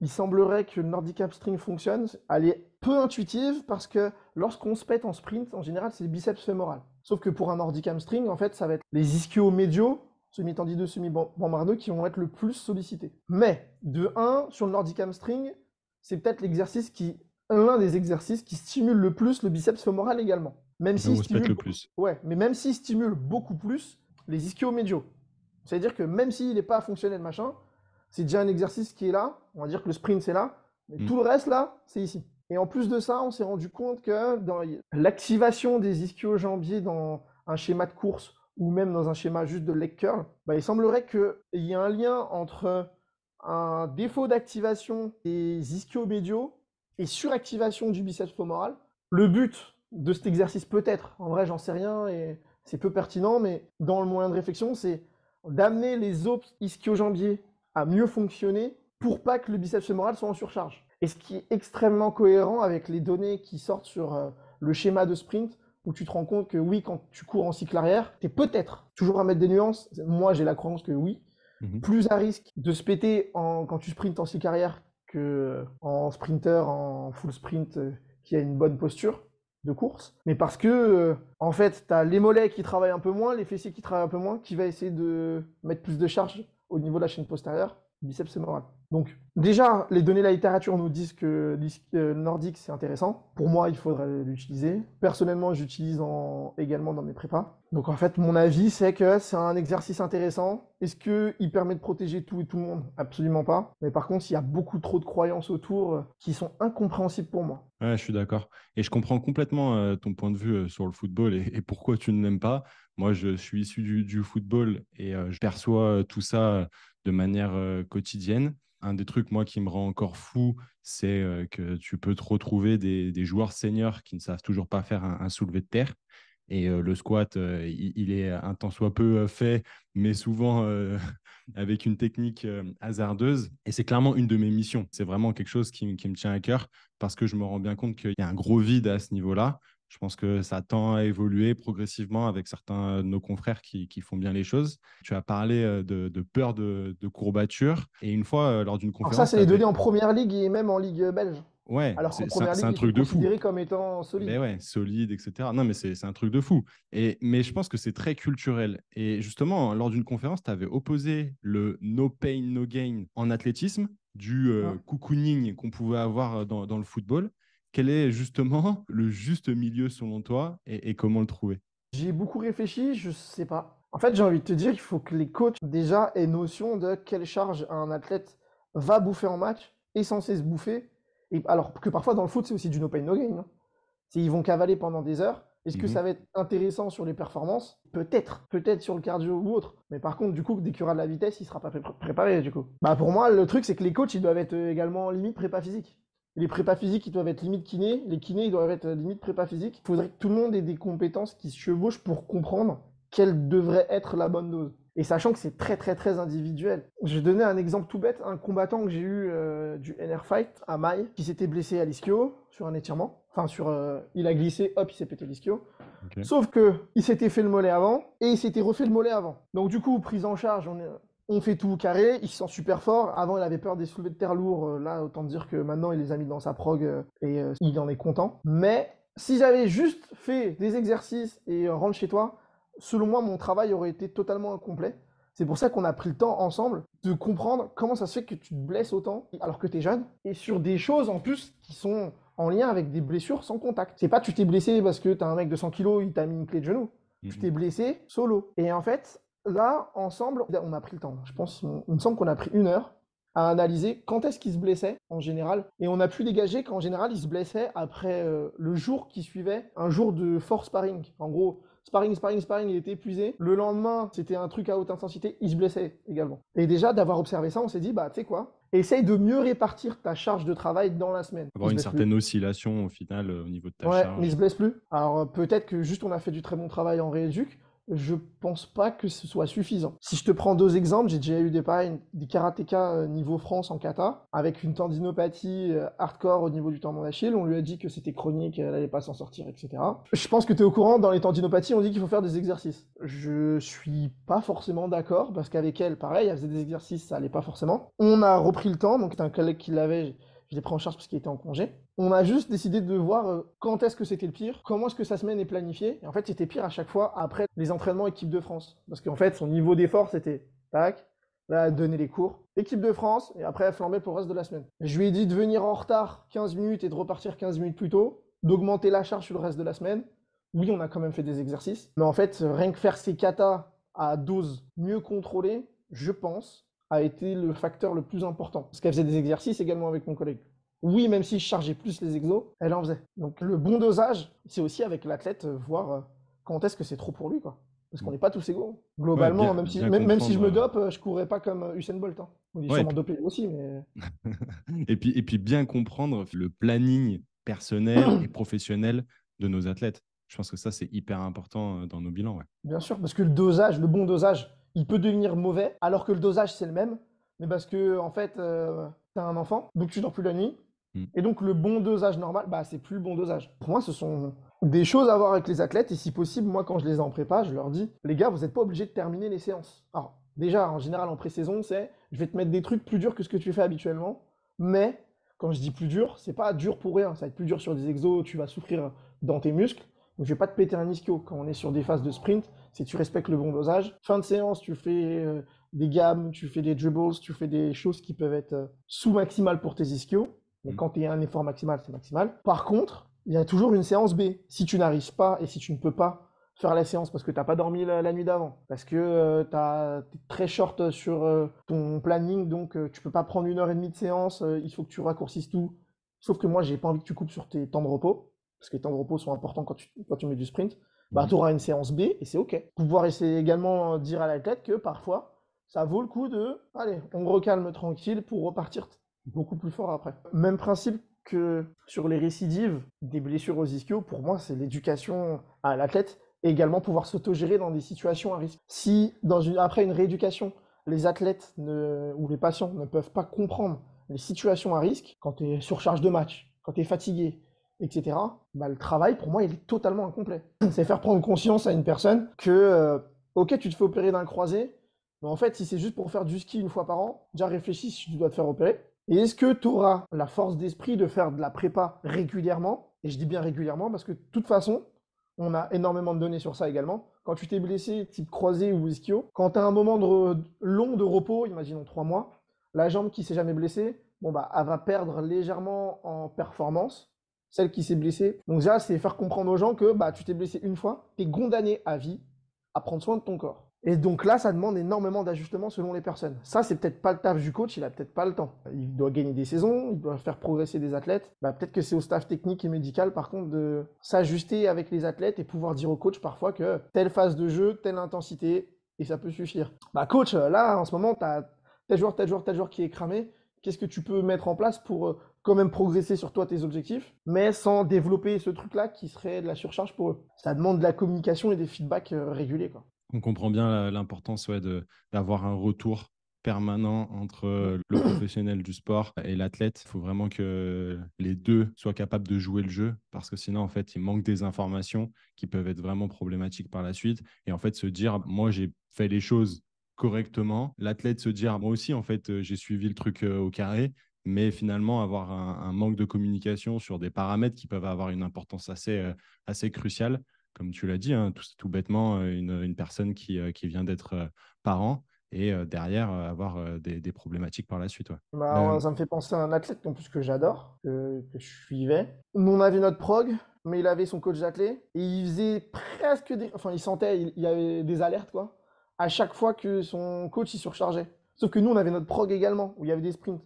il semblerait que le Nordic Hamstring fonctionne, elle est peu intuitive parce que lorsqu'on se pète en sprint, en général, c'est le biceps fémoral. Sauf que pour un Nordic Hamstring, en fait, ça va être les ischio-médiaux, semi-tendineux, semi-bambardeux, qui vont être le plus sollicités. Mais, de 1, sur le Nordic Hamstring, c'est peut-être l'un des exercices qui stimule le plus le biceps fémoral également. Même s'il stimule le plus. Ouais, mais même s'il stimule beaucoup plus les ischio-médiaux. C'est-à-dire que même s'il n'est pas fonctionnel, machin, c'est déjà un exercice qui est là. On va dire que le sprint, c'est là. Mais tout le reste, là, c'est ici. Et en plus de ça, on s'est rendu compte que dans l'activation des ischio-jambiers dans un schéma de course ou même dans un schéma juste de leg curl, bah, il semblerait qu'il y ait un lien entre un défaut d'activation des ischio-médiaux et suractivation du biceps fémoral. Le but de cet exercice, peut-être, en vrai, j'en sais rien et c'est peu pertinent, mais dans le moyen de réflexion, c'est d'amener les os ischio-jambiers à mieux fonctionner pour pas que le biceps fémoral soit en surcharge. Et ce qui est extrêmement cohérent avec les données qui sortent sur le schéma de sprint, où tu te rends compte que oui, quand tu cours en cycle arrière, tu es peut-être, toujours à mettre des nuances, moi j'ai la croyance que oui, plus à risque de se péter quand tu sprintes en cycle arrière que en sprinter, en full sprint, qui a une bonne posture de course, mais parce que en fait, tu as les mollets qui travaillent un peu moins, les fessiers qui travaillent un peu moins, qui va essayer de mettre plus de charge au niveau de la chaîne postérieure, biceps fémoral. Donc déjà, les données de la littérature nous disent que le nordique, c'est intéressant. Pour moi, il faudrait l'utiliser. Personnellement, j'utilise également dans mes prépas. Donc en fait, mon avis, c'est que c'est un exercice intéressant. Est-ce qu'il permet de protéger tout et tout le monde? Absolument pas. Mais par contre, il y a beaucoup trop de croyances autour qui sont incompréhensibles pour moi. Ouais, je suis d'accord. Et je comprends complètement ton point de vue sur le football et pourquoi tu ne l'aimes pas. Moi, je suis issu du football et je perçois tout ça de manière quotidienne. Un des trucs, moi, qui me rend encore fou, c'est que tu peux te retrouver des joueurs seniors qui ne savent toujours pas faire un soulevé de terre. Et le squat, il est un tant soit peu fait, mais souvent avec une technique hasardeuse. Et c'est clairement une de mes missions. C'est vraiment quelque chose qui me tient à cœur parce que je me rends bien compte qu'il y a un gros vide à ce niveau-là. Je pense que ça tend à évoluer progressivement avec certains de nos confrères qui font bien les choses. Tu as parlé de peur de courbature. Et une fois, lors d'une Alors ça, conférence, c'est tu les avais... données en première ligue et même en ligue belge. Ouais, Alors qu'en première c'est ligue, un ils sont truc de fou. considérés comme étant solides. Ben ouais, solide, etc. Non, mais c'est un truc de fou. Mais je pense que c'est très culturel. Et justement, lors d'une conférence, tu avais opposé le no pain, no gain en athlétisme du Hein. cocooning qu'on pouvait avoir dans le football. Quel est justement le juste milieu selon toi et comment le trouver? J'y ai beaucoup réfléchi, je sais pas. En fait, j'ai envie de te dire qu'il faut que les coachs déjà aient notion de quelle charge un athlète va bouffer en match, est censé se bouffer. Et alors que parfois dans le foot, c'est aussi du no pain no gain, hein. Ils vont cavaler pendant des heures Est-ce que Mhm. ça va être intéressant sur les performances? Peut-être sur le cardio ou autre. Mais par contre, du coup, dès qu'il y aura de la vitesse, il sera pas préparé, du coup. Bah, pour moi, le truc, c'est que les coachs, ils doivent être également limite prépa physique. Les prépas physiques, ils doivent être limite kiné. Les kinés, ils doivent être limite prépa physique. Il faudrait que tout le monde ait des compétences qui se chevauchent pour comprendre quelle devrait être la bonne dose. Et sachant que c'est très très très individuel. Je vais donner un exemple tout bête, un combattant que j'ai eu du NR Fight à Maille, qui s'était blessé à l'ischio sur un étirement. Enfin, il a glissé, hop, il s'est pété l'ischio. Ok. Sauf que il s'était fait le mollet avant et il s'était refait le mollet avant. Donc du coup, prise en charge, on fait tout carré, il se sent super fort. Avant, il avait peur des soulevés de terre lourds. Là, autant dire que maintenant, il les a mis dans sa prog et il en est content. Mais si j'avais juste fait des exercices et rentre chez toi, selon moi, mon travail aurait été totalement incomplet. C'est pour ça qu'on a pris le temps ensemble de comprendre comment ça se fait que tu te blesses autant alors que tu es jeune et sur des choses en plus qui sont en lien avec des blessures sans contact. C'est pas tu t'es blessé parce que t'as un mec de 100 kilos, il t'a mis une clé de genou. Tu Mhm. t'es blessé solo. Et en fait, là, ensemble, on a pris le temps. Je pense, il me semble qu'on a pris 1 heure à analyser quand est-ce qu'il se blessait en général. Et on a pu dégager qu'en général, il se blessait après le jour qui suivait un jour de fort sparring. En gros, sparring, il était épuisé. Le lendemain, c'était un truc à haute intensité, il se blessait également. Et déjà, d'avoir observé ça, on s'est dit, bah, tu sais quoi, essaye de mieux répartir ta charge de travail dans la semaine. Il Avoir se une blesse plus. certaine oscillation au final au niveau de ta Ouais, mais il se charge. blesse plus. Alors peut-être que juste on a fait du très bon travail en rééduc. Je pense pas que ce soit suffisant. Si je te prends 2 exemples, j'ai déjà eu des karatékas niveau France en kata, avec une tendinopathie hardcore au niveau du tendon d'Achille. On lui a dit que c'était chronique, elle allait pas s'en sortir, etc. Je pense que tu es au courant, dans les tendinopathies, on dit qu'il faut faire des exercices. Je suis pas forcément d'accord, parce qu'avec elle, pareil, elle faisait des exercices, ça allait pas forcément. On a repris le temps, donc c'était un collègue qui l'avait, je l'ai pris en charge parce qu'il était en congé. On a juste décidé de voir quand est-ce que c'était le pire, comment est-ce que sa semaine est planifiée. Et en fait, c'était pire à chaque fois après les entraînements équipe de France. Parce qu'en fait, son niveau d'effort, c'était tac, là, elle donnait les cours, équipe de France, et après, elle flambait pour le reste de la semaine. Je lui ai dit de venir en retard 15 minutes et de repartir 15 minutes plus tôt, d'augmenter la charge sur le reste de la semaine. Oui, on a quand même fait des exercices. Mais en fait, rien que faire ses katas à dose mieux contrôlée, je pense, a été le facteur le plus important. Parce qu'elle faisait des exercices également avec mon collègue. Oui, même si je chargeais plus les exos, elle en faisait. Donc le bon dosage, c'est aussi avec l'athlète voir quand est-ce que c'est trop pour lui, quoi. Parce qu'on Mhm. n'est pas tous égaux. Ouais, Globalement, bien, même si, bien même si je comprendre. me dope, je courrais pas comme Usain Bolt, hein. Il est Ouais, sûrement dopé lui aussi, mais et puis bien comprendre le planning personnel et professionnel de nos athlètes. Je pense que ça, c'est hyper important dans nos bilans. Ouais. bien sûr, parce que le dosage, le bon dosage, il peut devenir mauvais, alors que le dosage, c'est le même. Mais parce que, en fait, t'as un enfant, donc tu dors plus la nuit. Mm. Et donc, le bon dosage normal, bah, c'est plus le bon dosage. Pour moi, ce sont des choses à voir avec les athlètes. Et si possible, moi, quand je les ai en prépa, je leur dis, les gars, vous n'êtes pas obligés de terminer les séances. Alors, déjà, en général, en pré-saison, c'est, je vais te mettre des trucs plus durs que ce que tu fais habituellement. Mais, quand je dis plus dur, c'est pas dur pour rien. Ça va être plus dur sur des exos, tu vas souffrir dans tes muscles. Donc, je vais pas te péter un ischio. Quand on est sur des phases de sprint, si tu respectes le bon dosage. Fin de séance, tu fais des gammes, tu fais des dribbles, tu fais des choses qui peuvent être sous-maximales pour tes ischios. Mais Mm. quand tu es à un effort maximal, c'est maximal. Par contre, il y a toujours une séance B. Si tu n'arrives pas et si tu ne peux pas faire la séance parce que tu n'as pas dormi la nuit d'avant, parce que tu es très short sur ton planning, donc tu peux pas prendre 1 heure et demie de séance, il faut que tu raccourcisses tout. Sauf que moi, j'ai pas envie que tu coupes sur tes temps de repos, parce que les temps de repos sont importants quand tu mets du sprint. Bah, Mhm. tu auras une séance B et c'est OK. Pouvoir essayer également dire à l'athlète que parfois, ça vaut le coup de, allez, on recalme tranquille pour repartir beaucoup plus fort après. Même principe que sur les récidives des blessures aux ischios, pour moi, c'est l'éducation à l'athlète et également pouvoir s'autogérer dans des situations à risque. Si, après une rééducation, les athlètes ou les patients ne peuvent pas comprendre les situations à risque, quand tu es sur charge de match, quand tu es fatigué, etc., bah, le travail, pour moi, il est totalement incomplet. C'est faire prendre conscience à une personne que, ok, tu te fais opérer d'un croisé, mais en fait, si c'est juste pour faire du ski 1 fois par an, déjà réfléchis si tu dois te faire opérer. Et est-ce que tu auras la force d'esprit de faire de la prépa régulièrement? Et je dis bien régulièrement parce que de toute façon, on a énormément de données sur ça également. Quand tu t'es blessé, type croisé ou ischio, quand tu as un moment long de repos, imaginons 3 mois, la jambe qui s'est jamais blessée, bon bah, elle va perdre légèrement en performance, celle qui s'est blessée. Donc déjà, c'est faire comprendre aux gens que bah, tu t'es blessé 1 fois, tu es condamné à vie à prendre soin de ton corps. Et donc là, ça demande énormément d'ajustements selon les personnes. Ça, c'est peut-être pas le taf du coach, il a peut-être pas le temps. Il doit gagner des saisons, il doit faire progresser des athlètes. Bah, peut-être que c'est au staff technique et médical, par contre, de s'ajuster avec les athlètes et pouvoir dire au coach parfois que telle phase de jeu, telle intensité, et ça peut suffire. Bah coach, là, en ce moment, t'as tel joueur, tel joueur, tel joueur qui est cramé. Qu'est-ce que tu peux mettre en place pour quand même progresser sur toi tes objectifs, mais sans développer ce truc-là qui serait de la surcharge pour eux. Ça demande de la communication et des feedbacks réguliers, quoi. On comprend bien l'importance ouais, d'avoir un retour permanent entre le professionnel du sport et l'athlète. Il faut vraiment que les deux soient capables de jouer le jeu parce que sinon, en fait, il manque des informations qui peuvent être vraiment problématiques par la suite. Et en fait, se dire, moi, j'ai fait les choses correctement. L'athlète se dire, moi aussi, en fait, j'ai suivi le truc au carré. Mais finalement, avoir un manque de communication sur des paramètres qui peuvent avoir une importance assez cruciale comme tu l'as dit, hein, tout bêtement, une personne qui vient d'être parent et derrière avoir des problématiques par la suite. Ouais. Bah, Euh, ouais, ça me fait penser à un athlète en plus que j'adore, que je suivais. Nous, on avait notre prog, mais il avait son coach d'athlète et il faisait presque des. Enfin, il sentait, il y avait des alertes, quoi, à chaque fois que son coach il surchargeait. Sauf que nous, on avait notre prog également, où il y avait des sprints.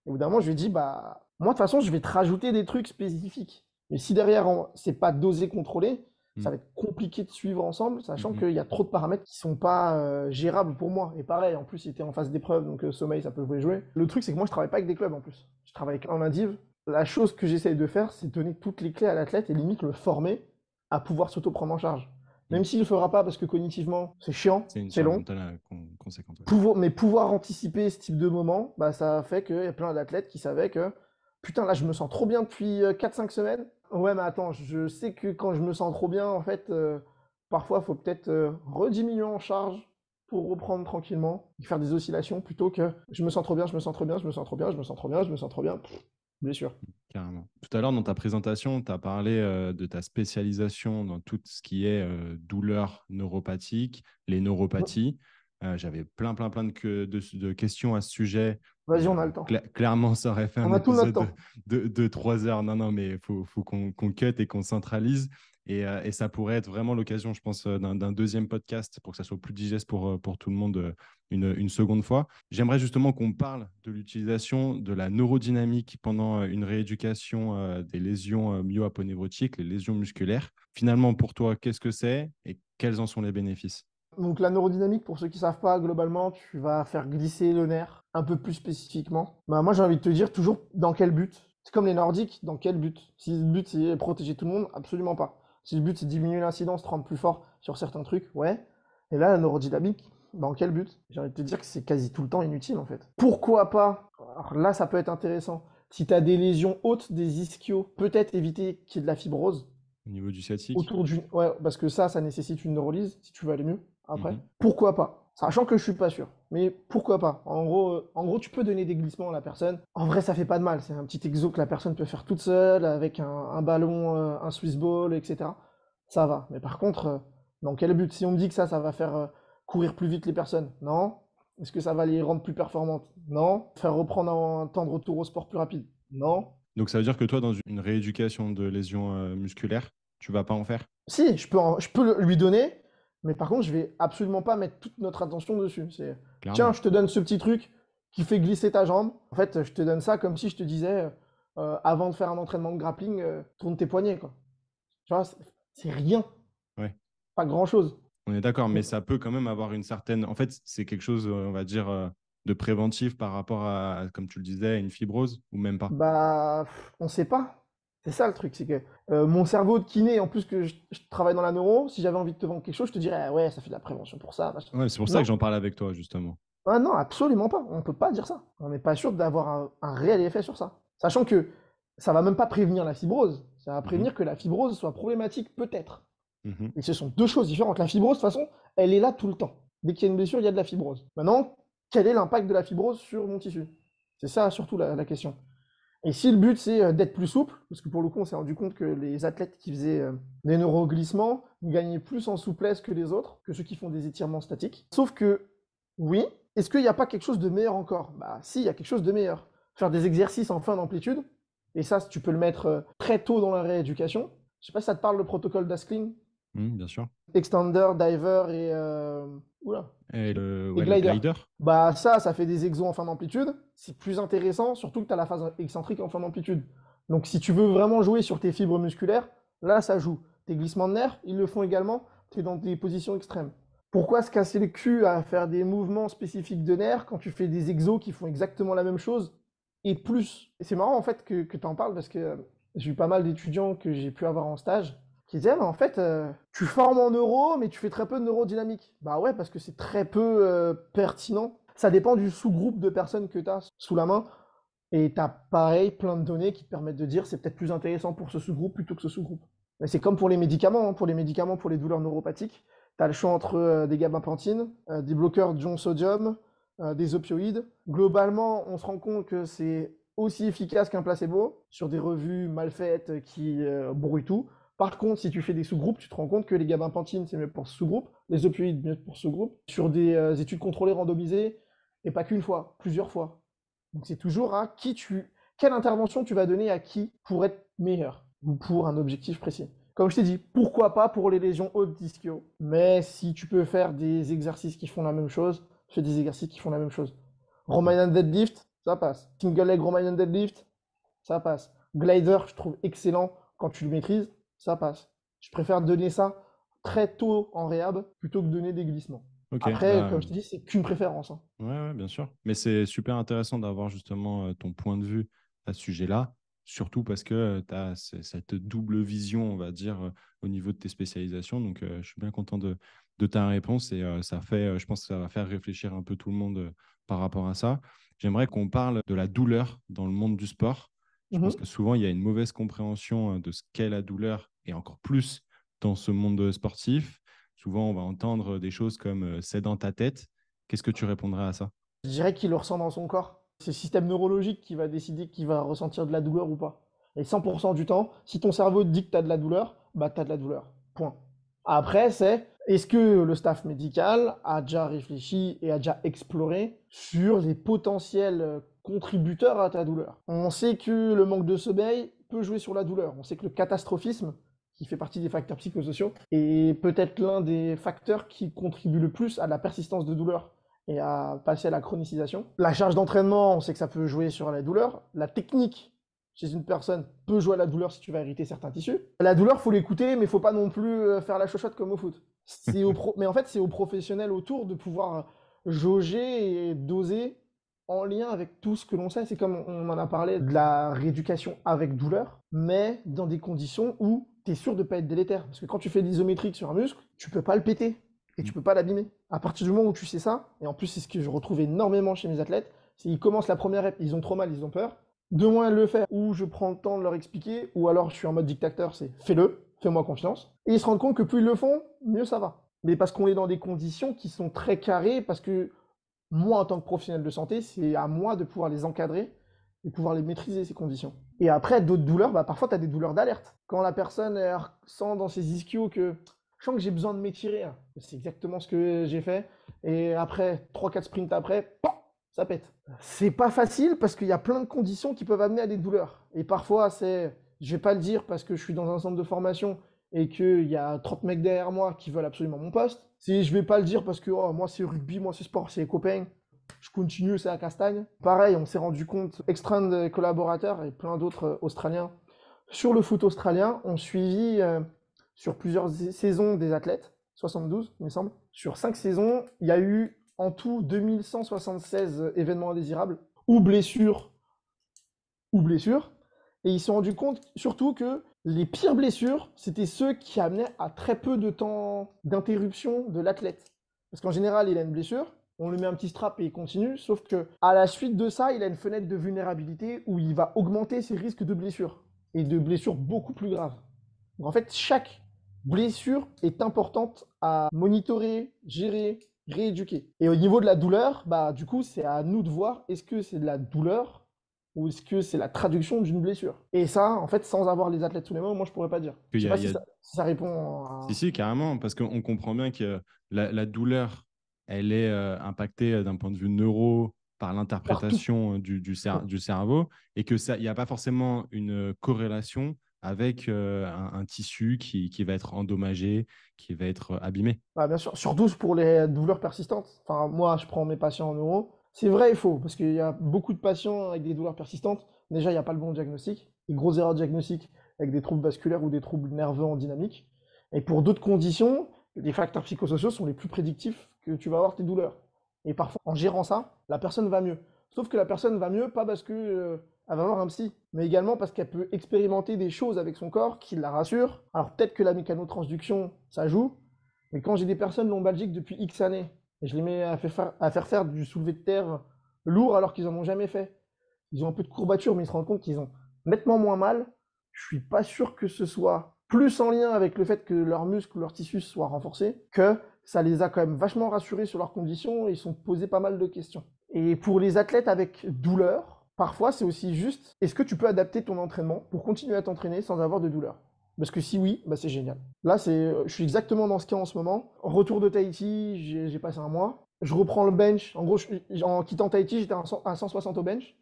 Et au bout d'un moment, je lui ai dit, bah, moi, de toute façon, je vais te rajouter des trucs spécifiques. Mais si derrière, c'est pas dosé, contrôlé, ça mm, va être compliqué de suivre ensemble, sachant mhm. qu'il y a trop de paramètres qui sont pas gérables pour moi. Et pareil, en plus, il était en phase d'épreuve, donc sommeil, ça peut jouer. Le truc, c'est que moi, je travaille pas avec des clubs en plus. Je travaille avec un indiv. La chose que j'essaye de faire, c'est donner toutes les clés à l'athlète et limite le former à pouvoir s'auto-prendre en charge. Mm. Même s'il le fera pas parce que cognitivement, c'est chiant, C'est une c'est charge long, mentale conséquente. Ouais. mais pouvoir anticiper ce type de moment, bah, ça a fait qu'il y a plein d'athlètes qui savaient que putain, là, je me sens trop bien depuis 4-5 semaines. Ouais, mais attends, je sais que quand je me sens trop bien, en fait, parfois, il faut peut-être rediminuer en charge pour reprendre tranquillement, et faire des oscillations plutôt que je me sens trop bien, je me sens trop bien, je me sens trop bien, je me sens trop bien, je me sens trop bien. Blessure. Carrément. Tout à l'heure, dans ta présentation, tu as parlé de ta spécialisation dans tout ce qui est douleurs neuropathiques, les neuropathies. J'avais plein de questions à ce sujet, Vas-y, mais on a le temps. clairement, ça aurait fait un On a tout notre épisode temps. de 3 heures. Non, non, mais il faut qu'on cut et qu'on centralise. Et ça pourrait être vraiment l'occasion, je pense, d'un deuxième podcast pour que ça soit plus digeste pour tout le monde une seconde fois. J'aimerais justement qu'on parle de l'utilisation de la neurodynamique pendant une rééducation des lésions myo-aponeurotiques, les lésions musculaires. Finalement, pour toi, qu'est-ce que c'est et quels en sont les bénéfices? Donc la neurodynamique, pour ceux qui savent pas, globalement, tu vas faire glisser le nerf un peu plus spécifiquement. Bah, moi, j'ai envie de te dire toujours dans quel but. C'est comme les Nordiques, dans quel but? Si le but c'est protéger tout le monde, absolument pas. Si le but c'est diminuer l'incidence, te rendre plus fort sur certains trucs, ouais. Et là, la neurodynamique, dans quel but? J'ai envie de te dire que c'est quasi tout le temps inutile en fait. Pourquoi pas? Alors là, ça peut être intéressant. Si tu as des lésions hautes des ischios, peut-être éviter qu'il y ait de la fibrose Au niveau du sciatique? autour d'une. Ouais, parce que ça nécessite une neurolyse si tu veux aller mieux après. Mhm. Pourquoi pas? Sachant que je suis pas sûr. Mais pourquoi pas? En gros, tu peux donner des glissements à la personne. En vrai, ça fait pas de mal. C'est un petit exo que la personne peut faire toute seule avec un ballon, un Swiss ball, etc. Ça va. Mais par contre, dans quel but? Si on me dit que ça va faire courir plus vite les personnes, non. Est-ce que ça va les rendre plus performantes? Non. Faire reprendre un temps de retour au sport plus rapide? Non. Donc, ça veut dire que toi, dans une rééducation de lésions musculaires, tu vas pas en faire? Si, je peux lui donner, mais par contre, je vais absolument pas mettre toute notre attention dessus. C'est, tiens, Clairement. je te donne ce petit truc qui fait glisser ta jambe. En fait, je te donne ça comme si je te disais, avant de faire un entraînement de grappling, tourne tes poignets, quoi. Tu vois, c'est rien, Ouais. pas grand-chose. On est d'accord, mais ça peut quand même avoir une certaine. En fait, c'est quelque chose, on va dire, de préventif par rapport comme tu le disais, une fibrose ou même pas. Bah, on sait pas. C'est ça le truc, c'est que mon cerveau de kiné, en plus que je travaille dans la neuro, si j'avais envie de te vendre quelque chose, je te dirais, ah ouais, ça fait de la prévention pour ça, machin. Ouais, c'est pour ça que Non, j'en parle avec toi, justement. ah non, absolument pas. On peut pas dire ça. On n'est pas sûr d'avoir un réel effet sur ça. Sachant que ça va même pas prévenir la fibrose. Ça va Mhm, prévenir que la fibrose soit problématique, peut-être. mhm. Et ce sont deux choses différentes. La fibrose, de toute façon, elle est là tout le temps. Dès qu'il y a une blessure, il y a de la fibrose. Maintenant, quel est l'impact de la fibrose sur mon tissu? C'est ça surtout la question. Et si le but c'est d'être plus souple, parce que pour le coup on s'est rendu compte que les athlètes qui faisaient des neuroglissements gagnaient plus en souplesse que les autres, que ceux qui font des étirements statiques. Sauf que, oui, est-ce qu'il n'y a pas quelque chose de meilleur encore? Bah si, il y a quelque chose de meilleur. Faire des exercices en fin d'amplitude, et ça tu peux le mettre très tôt dans la rééducation. Je sais pas si ça te parle le protocole d'Askling. Bien sûr. Extender, diver oula, et Le glider. glider. Bah ça fait des exos en fin d'amplitude. C'est plus intéressant, surtout que tu as la phase excentrique en fin d'amplitude. Donc si tu veux vraiment jouer sur tes fibres musculaires, là ça joue. Tes glissements de nerfs, ils le font également. Tu es dans des positions extrêmes. Pourquoi se casser le cul à faire des mouvements spécifiques de nerfs quand tu fais des exos qui font exactement la même chose et plus? Et c'est marrant en fait que tu en parles parce que j'ai eu pas mal d'étudiants que j'ai pu avoir en stage qui disaient, mais en fait, tu formes en neuro, mais tu fais très peu de neurodynamique. Bah ouais, parce que c'est très peu pertinent. Ça dépend du sous-groupe de personnes que tu as sous la main. Et tu as pareil plein de données qui te permettent de dire c'est peut-être plus intéressant pour ce sous-groupe plutôt que ce sous-groupe. Mais c'est comme pour les médicaments, hein. Pour les médicaments, pour les douleurs neuropathiques, tu as le choix entre des gabapentines, des bloqueurs d'ion sodium, des opioïdes. Globalement, on se rend compte que c'est aussi efficace qu'un placebo sur des revues mal faites qui brouillent tout. Par contre, si tu fais des sous-groupes, tu te rends compte que les gabapentines, c'est mieux pour ce sous-groupe, les opioïdes, mieux pour ce sous-groupe, sur des études contrôlées randomisées, et pas qu'une fois, plusieurs fois. Donc c'est toujours à quelle intervention tu vas donner à qui pour être meilleur ou pour un objectif précis. Comme je t'ai dit, pourquoi pas pour les lésions hautes d'ischio, mais si tu peux faire des exercices qui font la même chose, fais des exercices qui font la même chose. Romanian deadlift, ça passe. Single leg Romanian deadlift, ça passe. Glider, je trouve excellent quand tu le maîtrises, ça passe. Je préfère donner ça très tôt en réhab plutôt que donner des glissements. Ok, Après, comme je t'ai dit, c'est qu'une préférence, hein. ouais, bien sûr. Mais c'est super intéressant d'avoir justement ton point de vue à ce sujet-là, surtout parce que tu as cette double vision, on va dire, au niveau de tes spécialisations. Donc, je suis bien content de ta réponse et je pense que ça va faire réfléchir un peu tout le monde par rapport à ça. J'aimerais qu'on parle de la douleur dans le monde du sport. Je pense Mhm. que souvent, il y a une mauvaise compréhension de ce qu'est la douleur et encore plus dans ce monde sportif. Souvent, on va entendre des choses comme c'est dans ta tête. Qu'est-ce que tu répondrais à ça? Je dirais qu'il le ressent dans son corps. C'est le système neurologique qui va décider qu'il va ressentir de la douleur ou pas. Et 100% du temps, si ton cerveau te dit que tu as de la douleur, bah tu as de la douleur. Point. Après, c'est est-ce que le staff médical a déjà réfléchi et a déjà exploré sur les potentiels contributeurs à ta douleur? On sait que le manque de sommeil peut jouer sur la douleur. On sait que le catastrophisme, qui fait partie des facteurs psychosociaux, est peut-être l'un des facteurs qui contribue le plus à la persistance de douleur et à passer à la chronicisation. La charge d'entraînement, on sait que ça peut jouer sur la douleur. La technique chez une personne peut jouer à la douleur si tu vas irriter certains tissus. La douleur, faut l'écouter, mais faut pas non plus faire la chochotte comme au foot. Mais en fait, c'est aux professionnels autour de pouvoir jauger et doser en lien avec tout ce que l'on sait. C'est comme on en a parlé de la rééducation avec douleur, mais dans des conditions où tu es sûr de ne pas être délétère. Parce que quand tu fais de l'isométrique sur un muscle, tu peux pas le péter et tu peux pas l'abîmer. À partir du moment où tu sais ça, et en plus c'est ce que je retrouve énormément chez mes athlètes, c'est qu'ils commencent la première rep, ils ont trop mal, ils ont peur. De moins le faire, ou je prends le temps de leur expliquer, ou alors je suis en mode dictateur, c'est fais-le, fais-moi confiance. Et ils se rendent compte que plus ils le font, mieux ça va. Mais parce qu'on est dans des conditions qui sont très carrées, parce que moi en tant que professionnel de santé, c'est à moi de pouvoir les encadrer et pouvoir les maîtriser, ces conditions. Et après, d'autres douleurs, bah, parfois tu as des douleurs d'alerte. Quand la personne elle ressent dans ses ischios que je sens que j'ai besoin de m'étirer, hein. C'est exactement ce que j'ai fait. Et après, 3-4 sprints après, ça pète. C'est pas facile parce qu'il y a plein de conditions qui peuvent amener à des douleurs. Et parfois, je vais pas le dire parce que je suis dans un centre de formation et qu'il y a 30 mecs derrière moi qui veulent absolument mon poste. Je vais pas le dire parce que oh, moi c'est rugby, moi c'est sport, c'est les copains. Je continue, c'est la castagne. Pareil, on s'est rendu compte, extrême de collaborateurs et plein d'autres Australiens, sur le foot australien, ont suivi sur plusieurs saisons des athlètes, 72 il me semble. Sur 5 saisons, il y a eu en tout 2176 événements indésirables, ou blessures. Et ils se sont rendus compte surtout que les pires blessures, c'était ceux qui amenaient à très peu de temps d'interruption de l'athlète. Parce qu'en général, il a une blessure, on lui met un petit strap et il continue, sauf que à la suite de ça, il a une fenêtre de vulnérabilité où il va augmenter ses risques de blessures, et de blessures beaucoup plus graves. Donc en fait, chaque blessure est importante à monitorer, gérer, rééduquer. Et au niveau de la douleur, bah du coup, c'est à nous de voir est-ce que c'est de la douleur ou est-ce que c'est la traduction d'une blessure. Et ça, en fait, sans avoir les athlètes sous les mains, moi je pourrais pas dire. Je sais pas si ça répond Si, à... si, carrément, parce qu'on comprend bien que la douleur, elle est impactée d'un point de vue neuro par Partout. l'interprétation du cerveau et que ça, il n'y a pas forcément une corrélation avec un tissu qui va être endommagé, qui va être abîmé. Bah, bien sûr, surtout pour les douleurs persistantes. Enfin, moi, je prends mes patients en neuro. C'est vrai et faux, parce qu'il y a beaucoup de patients avec des douleurs persistantes. Déjà, il n'y a pas le bon diagnostic, des grosses erreurs diagnostiques avec des troubles vasculaires ou des troubles nerveux en dynamique. Et pour d'autres conditions, les facteurs psychosociaux sont les plus prédictifs que tu vas avoir tes douleurs. Et parfois, en gérant ça, la personne va mieux. Sauf que la personne va mieux, pas parce que, elle va voir un psy, mais également parce qu'elle peut expérimenter des choses avec son corps qui la rassurent. Alors peut-être que la mécanotransduction, ça joue, mais quand j'ai des personnes lombalgiques depuis X années, et je les mets à faire du soulevé de terre lourd alors qu'ils en ont jamais fait, ils ont un peu de courbature, mais ils se rendent compte qu'ils ont nettement moins mal, je suis pas sûr que ce soit plus en lien avec le fait que leurs muscles ou leurs tissus soient renforcés, que ça les a quand même vachement rassurés sur leurs conditions et ils se sont posés pas mal de questions. Et pour les athlètes avec douleur, parfois c'est aussi juste, est-ce que tu peux adapter ton entraînement pour continuer à t'entraîner sans avoir de douleur? Parce que si oui, bah c'est génial. Là, je suis exactement dans ce cas en ce moment. Retour de Tahiti, j'ai passé un mois. Je reprends le bench. En gros, en quittant Tahiti, j'étais à 160 au bench.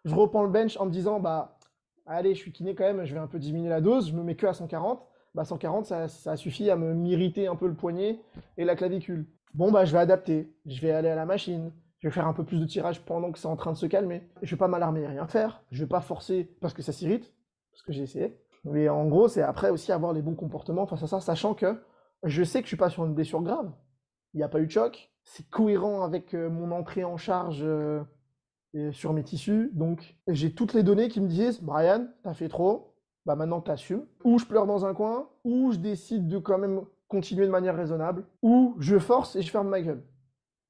Je reprends le bench en me disant, bah, allez, je suis kiné quand même, je vais un peu diminuer la dose. Je me mets que à 140. Bah, 140, ça suffit à me m'irriter un peu le poignet et la clavicule. Bon, bah, je vais adapter. Je vais aller à la machine. Je vais faire un peu plus de tirage pendant que c'est en train de se calmer. Je vais pas m'alarmer et rien faire. Je vais pas forcer parce que ça s'irrite, parce que j'ai essayé. Mais en gros, c'est après aussi avoir les bons comportements face à ça, sachant que je sais que je suis pas sur une blessure grave. Il n'y a pas eu de choc. C'est cohérent avec mon entrée en charge sur mes tissus. Donc, j'ai toutes les données qui me disent, Brian, t'as fait trop. Bah maintenant, t'assumes. Ou je pleure dans un coin, ou je décide de quand même continuer de manière raisonnable, ou je force et je ferme ma gueule.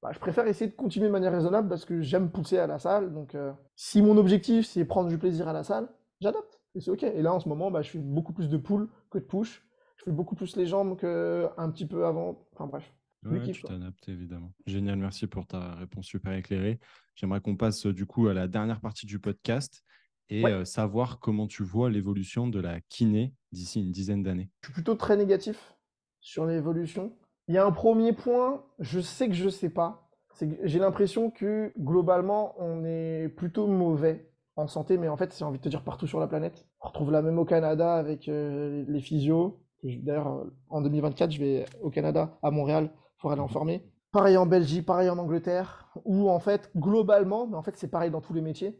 Bah, je préfère essayer de continuer de manière raisonnable parce que j'aime pousser à la salle. Donc, si mon objectif c'est prendre du plaisir à la salle, j'adapte. Et c'est ok. Et là, en ce moment, bah, je fais beaucoup plus de pull que de push. Je fais beaucoup plus les jambes qu'un petit peu avant. Enfin bref, je Ouais, le ouais, kiffe tu quoi. t'adaptes évidemment. Génial, merci pour ta réponse super éclairée. J'aimerais qu'on passe du coup à la dernière partie du podcast et Ouais, savoir comment tu vois l'évolution de la kiné d'ici une dizaine d'années. je suis plutôt très négatif sur l'évolution. Il y a un premier point, je sais que je sais pas. C'est que j'ai l'impression que globalement, on est plutôt mauvais en santé, mais en fait, j'ai envie de te dire partout sur la planète. On retrouve la même au Canada avec les physios. D'ailleurs, en 2024, je vais au Canada, à Montréal, pour aller en Mhm. former. Pareil en Belgique, pareil en Angleterre, où en fait, globalement, mais en fait, c'est pareil dans tous les métiers,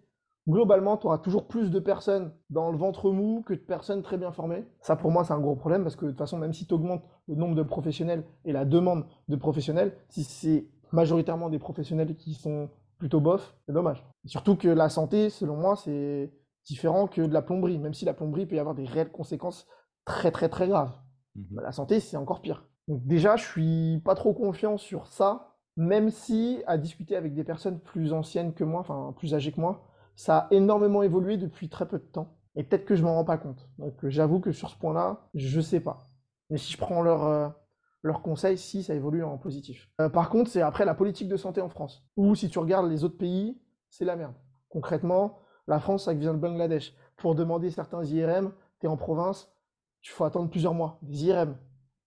globalement, tu auras toujours plus de personnes dans le ventre mou que de personnes très bien formées. Ça, pour moi, c'est un gros problème parce que de toute façon, même si tu augmentes le nombre de professionnels et la demande de professionnels, si c'est majoritairement des professionnels qui sont plutôt bof, c'est dommage. Surtout que la santé, selon moi, c'est différent que de la plomberie, même si la plomberie peut y avoir des réelles conséquences très très très graves. Mhm. Bah, la santé, c'est encore pire. Donc déjà, je suis pas trop confiant sur ça, même si à discuter avec des personnes plus anciennes que moi, enfin plus âgées que moi, ça a énormément évolué depuis très peu de temps. Et peut-être que je m'en rends pas compte. Donc j'avoue que sur ce point-là, je sais pas. Mais si je prends leurs conseils, si ça évolue en positif. Par contre, c'est après la politique de santé en France. Ou si tu regardes les autres pays, c'est la merde. Concrètement, la France, ça vient de Bangladesh. Pour demander certains IRM, tu es en province, il faut attendre plusieurs mois. Des IRM,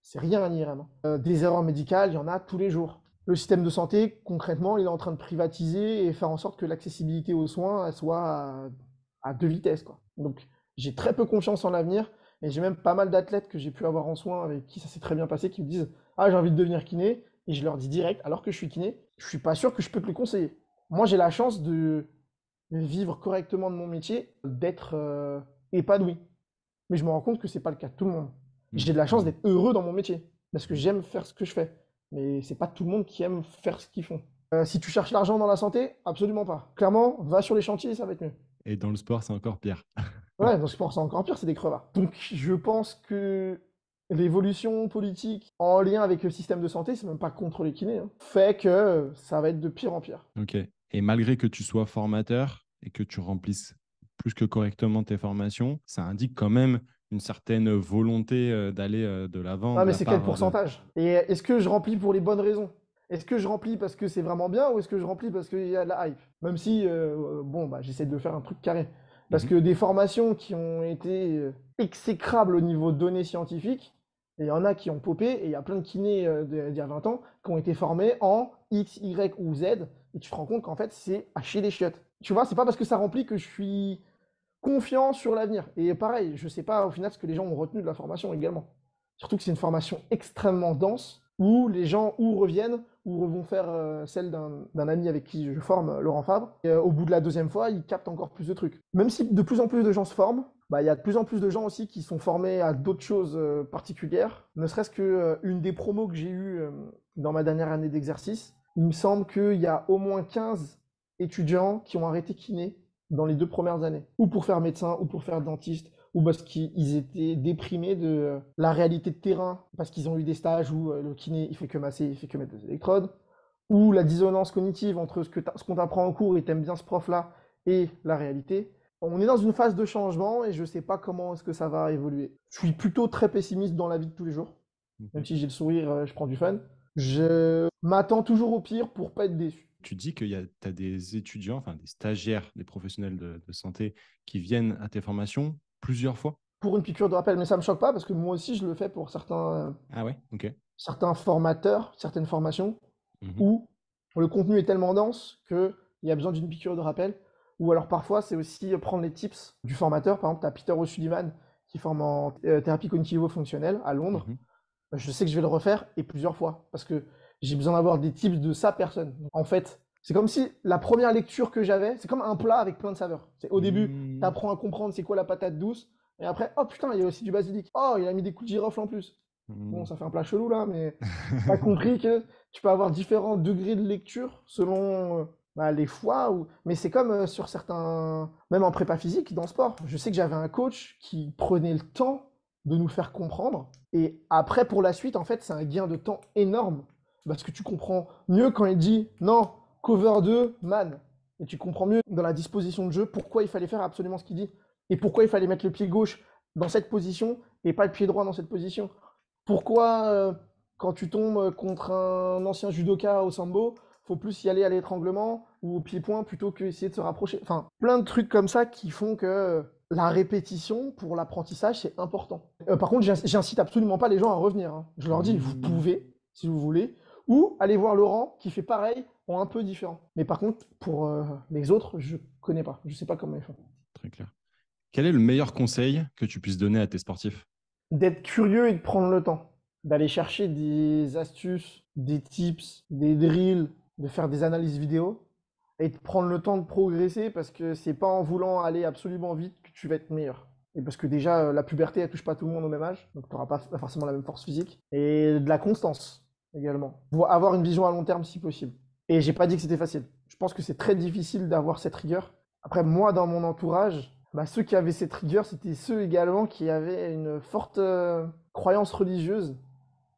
c'est rien un IRM. Des erreurs médicales, il y en a tous les jours. Le système de santé, concrètement, il est en train de privatiser et faire en sorte que l'accessibilité aux soins elle soit à deux vitesses, quoi. Donc, j'ai très peu confiance en l'avenir et j'ai même pas mal d'athlètes que j'ai pu avoir en soins avec qui ça s'est très bien passé qui me disent ah, j'ai envie de devenir kiné. Et je leur dis direct, alors que je suis kiné, je suis pas sûr que je peux te le conseiller. Moi, j'ai la chance de vivre correctement de mon métier, d'être épanoui. Mais je me rends compte que c'est pas le cas de tout le monde. J'ai de la chance Mhm. d'être heureux dans mon métier parce que Mhm. j'aime faire ce que je fais. Mais c'est pas tout le monde qui aime faire ce qu'ils font. Si tu cherches l'argent dans la santé, absolument pas. Clairement, va sur les chantiers, ça va être mieux. Et dans le sport, c'est encore pire. Ouais, dans le sport, c'est encore pire, c'est des crevards. Donc, je pense que l'évolution politique en lien avec le système de santé, c'est même pas contre les kinés, hein, fait que ça va être de pire en pire. Ok. Et malgré que tu sois formateur et que tu remplisses plus que correctement tes formations, ça indique quand même une certaine volonté d'aller de l'avant Ah, de mais la c'est quel part de... pourcentage? Et est-ce que je remplis pour les bonnes raisons? Est-ce que je remplis parce que c'est vraiment bien ou est-ce que je remplis parce qu'il y a de la hype? Même si, bon, bah, j'essaie de faire un truc carré. Parce Mhm. que des formations qui ont été exécrables au niveau données scientifiques, il y en a qui ont popé et il y a plein de kinés d'il y a 20 ans qui ont été formés en X, Y ou Z et tu te rends compte qu'en fait c'est à chier les chiottes. Tu vois, c'est pas parce que ça remplit que je suis confiant sur l'avenir. Et pareil, je sais pas au final ce que les gens ont retenu de la formation également. Surtout que c'est une formation extrêmement dense où les gens ou reviennent ou vont faire celle d'un ami avec qui je forme, Laurent Fabre. Et, au bout de la deuxième fois, ils captent encore plus de trucs. Même si de plus en plus de gens se forment, bah, il y a de plus en plus de gens aussi qui sont formés à d'autres choses particulières. Ne serait-ce que une des promos que j'ai eues dans ma dernière année d'exercice, il me semble qu'il y a au moins 15 étudiants qui ont arrêté kiné dans les 2 premières années, ou pour faire médecin, ou pour faire dentiste, ou parce qu'ils étaient déprimés de la réalité de terrain, parce qu'ils ont eu des stages où le kiné, il fait que masser, il fait que mettre des électrodes, ou la dissonance cognitive entre ce qu'on t'apprend en cours et t'aimes bien ce prof-là et la réalité. On est dans une phase de changement et je sais pas comment est-ce que ça va évoluer. Je suis plutôt très pessimiste dans la vie de tous les jours, même Ok. si j'ai le sourire, je prends du fun. Je m'attends toujours au pire pour pas être déçu. Tu dis que tu as des étudiants, enfin des stagiaires, des professionnels de santé qui viennent à tes formations plusieurs fois? Pour une piqûre de rappel, mais ça me choque pas parce que moi aussi je le fais pour Ah ouais, ok. certains formateurs, certaines formations, Mhm. où le contenu est tellement dense qu'il y a besoin d'une piqûre de rappel. Ou alors parfois, c'est aussi prendre les tips du formateur. Par exemple, tu as Peter O'Sullivan qui forme en thérapie cognitivo-fonctionnelle à Londres. Mhm. Je sais que je vais le refaire et plusieurs fois parce que j'ai besoin d'avoir des tips de sa personne. En fait, c'est comme si la première lecture que j'avais, c'est comme un plat avec plein de saveurs. C'est au début, tu Mhm. apprends à comprendre c'est quoi la patate douce. Et après, oh putain, il y a aussi du basilic. Oh, il a mis des coups de girofle en plus. Bon, Mhm. ça fait un plat chelou là, mais t'as compris que tu peux avoir différents degrés de lecture selon bah, les fois. Mais c'est comme sur certains, même en prépa physique, dans le sport. Je sais que j'avais un coach qui prenait le temps de nous faire comprendre. Et après, pour la suite, en fait, c'est un gain de temps énorme. Parce que tu comprends mieux quand il dit non, cover 2 man. Et tu comprends mieux dans la disposition de jeu pourquoi il fallait faire absolument ce qu'il dit. Et pourquoi il fallait mettre le pied gauche dans cette position et pas le pied droit dans cette position. Pourquoi, quand tu tombes contre un ancien judoka au sambo, faut plus y aller à l'étranglement ou au pied-point plutôt que essayer de se rapprocher. Enfin, plein de trucs comme ça qui font que la répétition pour l'apprentissage, c'est important. Par contre, j'incite absolument pas les gens à revenir, hein. Je leur dis, vous Mhm. pouvez, si vous voulez, ou aller voir Laurent qui fait pareil en un peu différent. Mais par contre, pour les autres, je connais pas. Je sais pas comment ils font. Très clair. Quel est le meilleur conseil que tu puisses donner à tes sportifs? D'être curieux et de prendre le temps, d'aller chercher des astuces, des tips, des drills, de faire des analyses vidéo et de prendre le temps de progresser parce que c'est pas en voulant aller absolument vite que tu vas être meilleur. Et parce que déjà, la puberté, elle touche pas tout le monde au même âge, donc tu n'auras pas forcément la même force physique. Et de la constance également. Avoir une vision à long terme si possible. Et j'ai pas dit que c'était facile. Je pense que c'est très difficile d'avoir cette rigueur. Après, moi, dans mon entourage, bah, ceux qui avaient cette rigueur, c'était ceux également qui avaient une forte croyance religieuse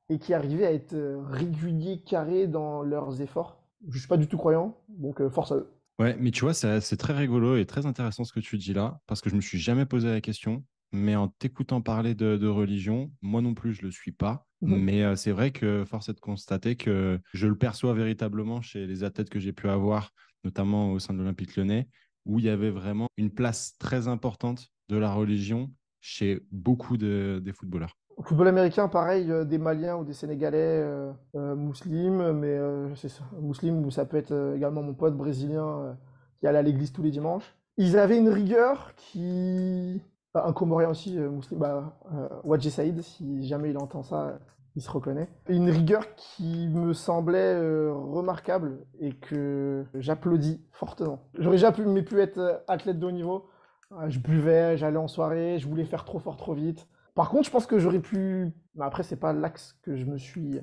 et qui arrivaient à être réguliers, carrés dans leurs efforts. Je suis pas du tout croyant, donc force à eux. Ouais, mais tu vois, c'est très rigolo et très intéressant ce que tu dis là, parce que je me suis jamais posé la question, mais en t'écoutant parler de religion, moi non plus, je le suis pas, Mhm. mais c'est vrai que force est de constater que je le perçois véritablement chez les athlètes que j'ai pu avoir, notamment au sein de l'Olympique Lyonnais, où il y avait vraiment une place très importante de la religion chez beaucoup des footballeurs. Au football américain, pareil, des Maliens ou des Sénégalais musulmans, mais c'est ça, musulmans, ou ça peut être également mon pote brésilien qui allait à l'église tous les dimanches. Ils avaient une rigueur qui... Bah, un Comorien aussi, musulman, bah, Wadji Saïd, si jamais il entend ça, il se reconnaît. Une rigueur qui me semblait remarquable et que j'applaudis fortement. J'aurais jamais pu être athlète de haut niveau. Je buvais, j'allais en soirée, je voulais faire trop fort, trop vite. Par contre, je pense que j'aurais pu. Mais après, c'est pas l'axe que je me suis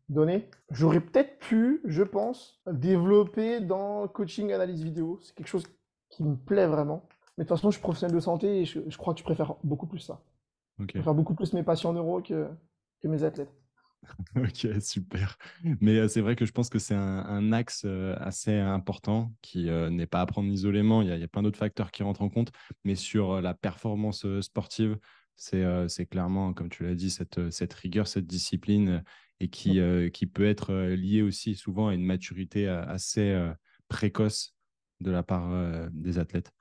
donné. J'aurais peut-être pu, je pense, développer dans le coaching analyse vidéo. C'est quelque chose qui me plaît vraiment. Mais de toute façon, je suis professionnel de santé et je crois que je préfère beaucoup plus ça. Je Ok. préfère beaucoup plus mes patients neuro que mes athlètes. Ok, super. Mais c'est vrai que je pense que c'est un axe assez important qui n'est pas à prendre isolément. Il y a plein d'autres facteurs qui rentrent en compte, mais sur la performance sportive, c'est clairement, comme tu l'as dit, cette rigueur, cette discipline et qui peut être liée aussi souvent à une maturité assez précoce de la part des athlètes.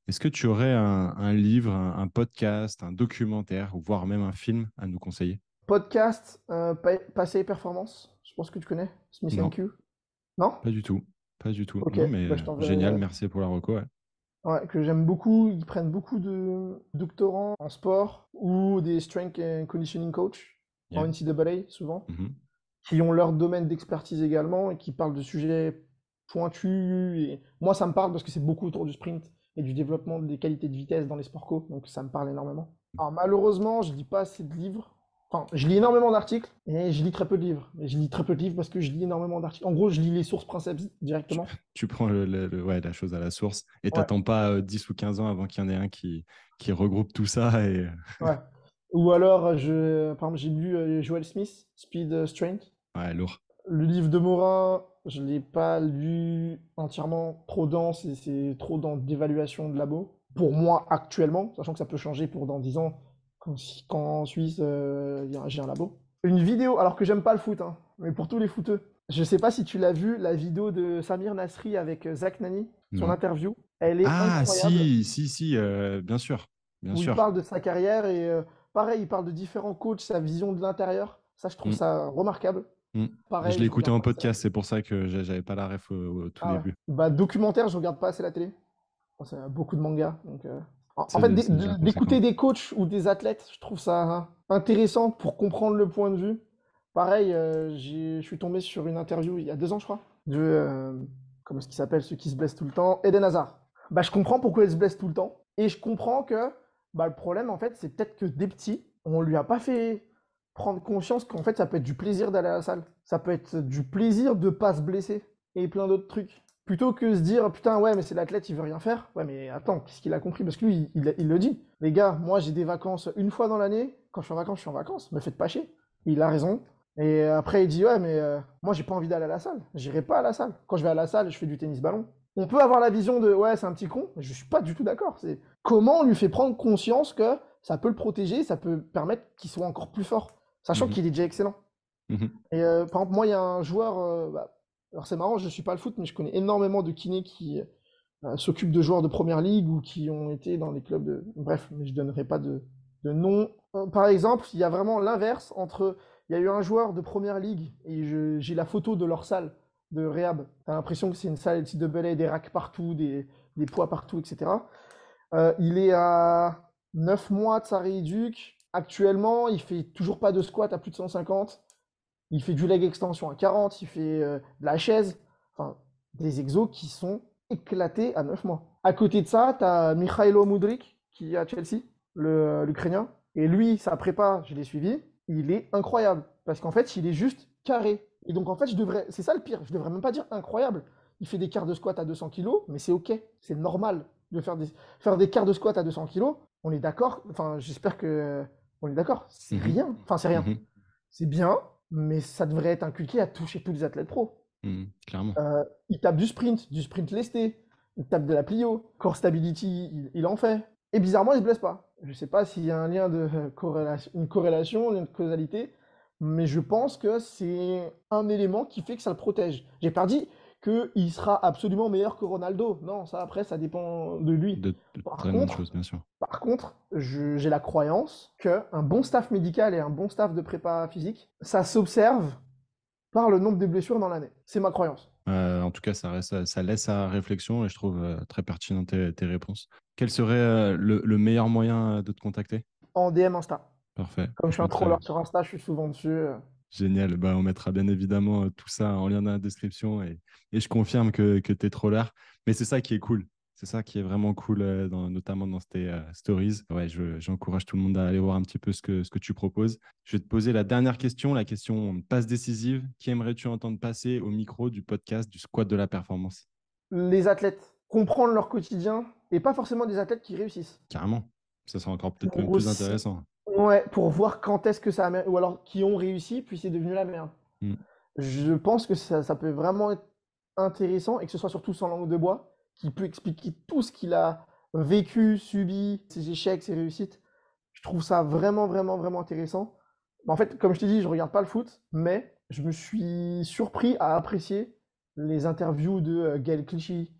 Est-ce que tu aurais un livre, un podcast, un documentaire, ou voire même un film à nous conseiller? Podcast, passé et performance. Je pense que tu connais. Smith Non. Q. Non? Pas du tout. Pas du tout. Ok, Non, mais bah, je t'enverrai. génial. Merci pour la reco. Ouais. Ouais, que j'aime beaucoup. Ils prennent beaucoup de doctorants en sport ou des strength and conditioning coach en Yeah. NCAA souvent, Mhm. qui ont leur domaine d'expertise également et qui parlent de sujets pointus. Et moi, ça me parle parce que c'est beaucoup autour du sprint et du développement des qualités de vitesse dans les sports co, donc ça me parle énormément. Alors malheureusement, je lis pas assez de livres. Enfin, je lis énormément d'articles et je lis très peu de livres. Mais je lis très peu de livres parce que je lis énormément d'articles. En gros, je lis les sources principales Tu, directement. tu prends ouais, la chose à la source et Ouais, t'attends pas 10 ou 15 ans avant qu'il y en ait un qui regroupe tout ça. Et ouais. Ou alors, par exemple, j'ai lu Joel Smith, Speed Strength. ouais, lourd. Le livre de Morin, je l'ai pas lu entièrement, trop dense et c'est trop dans d'évaluation de labo. Pour moi, actuellement, sachant que ça peut changer pour dans 10 ans, quand en Suisse, j'ai un labo. Une vidéo, alors que j'aime pas le foot, hein, mais pour tous les footeux. Je sais pas si tu l'as vu, la vidéo de Samir Nasri avec Zach Nani, son Non. interview. Elle est Ah, incroyable, si, bien sûr. Bien où il sûr. parle de sa carrière et pareil, il parle de différents coachs, sa vision de l'intérieur. Ça, je trouve Mm, ça remarquable. mm. Je Pareil, l'ai je écouté regarde en pas assez. podcast, c'est pour ça que j'avais pas la ref au tout Ah ouais. début. Bah, documentaire, je regarde pas assez la télé. Bon, c'est beaucoup de mangas. Donc, en fait, C'est déjà d'écouter conséquent. des coachs ou des athlètes, je trouve ça intéressant pour comprendre le point de vue. Pareil, je suis tombé sur une interview il y a 2 ans, je crois, de, comment est-ce qu'il s'appelle, ceux qui se blessent tout le temps, Eden Hazard. Bah, je comprends pourquoi il se blesse tout le temps. Et je comprends que bah, le problème, en fait, c'est peut-être que des petits, on lui a pas fait prendre conscience qu'en fait, ça peut être du plaisir d'aller à la salle. Ça peut être du plaisir de pas se blesser. Et plein d'autres trucs. Plutôt que se dire, putain, ouais, mais c'est l'athlète, il veut rien faire. Ouais, mais attends, qu'est-ce qu'il a compris? Parce que lui, il le dit. Les gars, moi, j'ai des vacances une fois dans l'année. Quand je suis en vacances, je suis en vacances. Me faites pas chier. Il a raison. Et après, il dit, ouais, mais moi, j'ai pas envie d'aller à la salle. J'irai pas à la salle. Quand je vais à la salle, je fais du tennis ballon. On peut avoir la vision de, ouais, c'est un petit con. Mais je suis pas du tout d'accord. C'est comment on lui fait prendre conscience que ça peut le protéger, ça peut permettre qu'il soit encore plus fort. Sachant Mhm, qu'il est déjà excellent. mhm. Et par exemple, moi, il y a un joueur, bah, alors c'est marrant, je ne suis pas le foot, mais je connais énormément de kinés qui s'occupent de joueurs de première ligue ou qui ont été dans les clubs de. Bref, mais je donnerai pas de nom. Par exemple, il y a vraiment l'inverse entre. Il y a eu un joueur de première ligue et j'ai la photo de leur salle de réhab. T'as l'impression que c'est une salle NCAA, des racks partout, des poids partout, etc. Il est à 9 mois de sa rééduque. Actuellement, il fait toujours pas de squat à plus de 150. Il fait du leg extension à 40, il fait de la chaise. Enfin, des exos qui sont éclatés à 9 mois. À côté de ça, tu as Mikhailo Mudryk, qui est à Chelsea, l'Ukrainien. Et lui, sa prépa, je l'ai suivi, il est incroyable. Parce qu'en fait, il est juste carré. Et donc, en fait, c'est ça le pire, je devrais même pas dire incroyable. Il fait des quarts de squat à 200 kilos, mais c'est ok, c'est normal de faire des quarts de squat à 200 kilos. On est d'accord, enfin, j'espère que on est d'accord, c'est Mhm, rien. Enfin, c'est rien. mhm, C'est bien, mais ça devrait être inculqué à toucher tous les athlètes pro. clairement. Il tape du sprint lesté, il tape de la plio, core stability, il en fait. Et bizarrement, il se blesse pas. Je sais pas s'il y a un lien de une corrélation, une causalité, mais je pense que c'est un élément qui fait que ça le protège. J'ai pas dit qu'il sera absolument meilleur que Ronaldo. Non, ça après, ça dépend de lui. De Par tellement de contre, choses, bien sûr. par contre, j'ai la croyance qu'un bon staff médical et un bon staff de prépa physique, ça s'observe par le nombre de blessures dans l'année. C'est ma croyance. En tout cas, ça laisse à réflexion et je trouve très pertinent tes réponses. Quel serait le meilleur moyen de te contacter? En DM Insta. Parfait. Comme je Je suis un troller mettrai. sur Insta, je suis souvent dessus. Génial. Bah, on mettra bien évidemment tout ça en lien dans la description et je confirme que tu es troller. Mais c'est ça qui est cool. C'est ça qui est vraiment cool, notamment dans tes stories. Ouais, j'encourage tout le monde à aller voir un petit peu ce que tu proposes. Je vais te poser la dernière question, la question passe décisive. Qui aimerais-tu entendre passer au micro du podcast du squat de la performance? Les athlètes, comprendre leur quotidien et pas forcément des athlètes qui réussissent. Carrément. Ça sera encore peut-être même Pour plus aussi, intéressant. ouais, pour voir quand est-ce que ça a, ou alors qui ont réussi puis c'est devenu la merde. Mm. Je pense que ça peut vraiment être intéressant et que ce soit surtout sans langue de bois, qui peut expliquer tout ce qu'il a vécu, subi, ses échecs, ses réussites. Je trouve ça vraiment, vraiment, vraiment intéressant. En fait, comme je t'ai dit, je regarde pas le foot, mais je me suis surpris à apprécier les interviews de Gaël Clichy,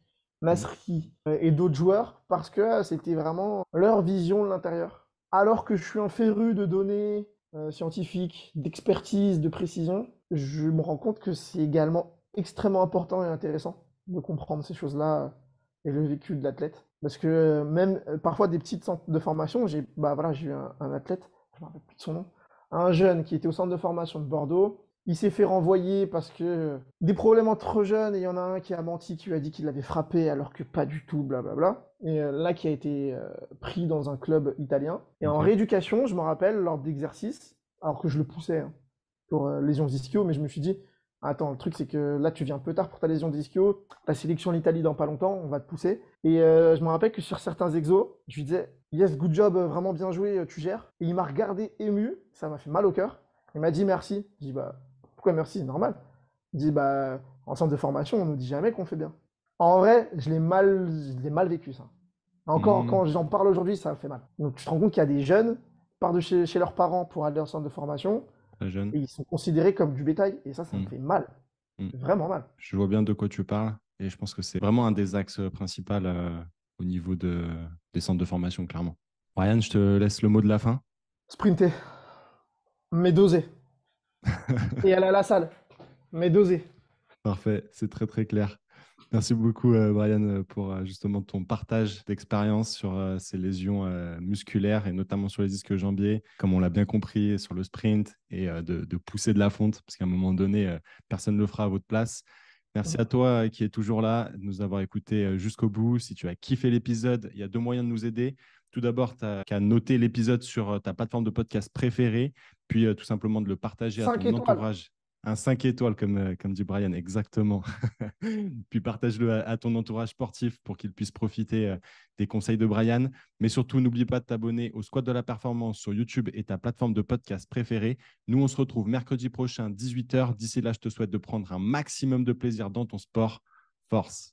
Mm. Nasri et d'autres joueurs parce que c'était vraiment leur vision de l'intérieur. Alors que je suis un féru de données scientifiques, d'expertise, de précision, je me rends compte que c'est également extrêmement important et intéressant de comprendre ces choses-là et le vécu de l'athlète. Parce que même parfois des petites centres de formation, j'ai eu un athlète, je me rappelle plus de son nom, un jeune qui était au centre de formation de Bordeaux. Il s'est fait renvoyer parce que des problèmes entre jeunes, et il y en a un qui a menti, qui lui a dit qu'il l'avait frappé alors que pas du tout, blablabla. Et là, qui a été pris dans un club italien. Et en Ok. rééducation, je me rappelle, lors d'exercices, alors que je le poussais hein, pour lésion d'ischio, mais je me suis dit, attends, le truc c'est que là tu viens un peu tard pour ta lésion d'ischio, ta sélection en Italie dans pas longtemps, on va te pousser. Et je me rappelle que sur certains exos, je lui disais, yes, good job, vraiment bien joué, tu gères. Et il m'a regardé ému, ça m'a fait mal au cœur. Il m'a dit merci. Je dis, bah, pourquoi merci? Normal. Il dit, bah, en centre de formation, on nous dit jamais qu'on fait bien. En vrai, je l'ai mal vécu ça. Encore, Hmm, quand j'en parle aujourd'hui, ça me fait mal. Donc tu te rends compte qu'il y a des jeunes qui partent de chez leurs parents pour aller en centre de formation très jeune. et ils sont considérés comme du bétail. Et ça me Hmm, fait mal. hmm. Vraiment mal. Je vois bien de quoi tu parles et je pense que c'est vraiment un des axes principaux au niveau des centres de formation, clairement. Ryan, je te laisse le mot de la fin. Sprinter, mais doser. Et aller à la salle, mais doser. Parfait, c'est très très clair. Merci beaucoup, Brian, pour justement ton partage d'expérience sur ces lésions musculaires et notamment sur les disques jambiers, comme on l'a bien compris, sur le sprint et de pousser de la fonte, parce qu'à un moment donné, personne ne le fera à votre place. Merci à toi qui est toujours là, de nous avoir écoutés jusqu'au bout. Si tu as kiffé l'épisode, il y a deux moyens de nous aider. Tout d'abord, tu n'as qu'à noter l'épisode sur ta plateforme de podcast préférée, puis tout simplement de le partager à 5 ton étoiles. entourage. Un 5 étoiles, comme dit Brian, exactement. Puis partage-le à ton entourage sportif pour qu'il puisse profiter des conseils de Brian. Mais surtout, n'oublie pas de t'abonner au Squad de la Performance sur YouTube et ta plateforme de podcast préférée. Nous, on se retrouve mercredi prochain, 18h. D'ici là, je te souhaite de prendre un maximum de plaisir dans ton sport. Force!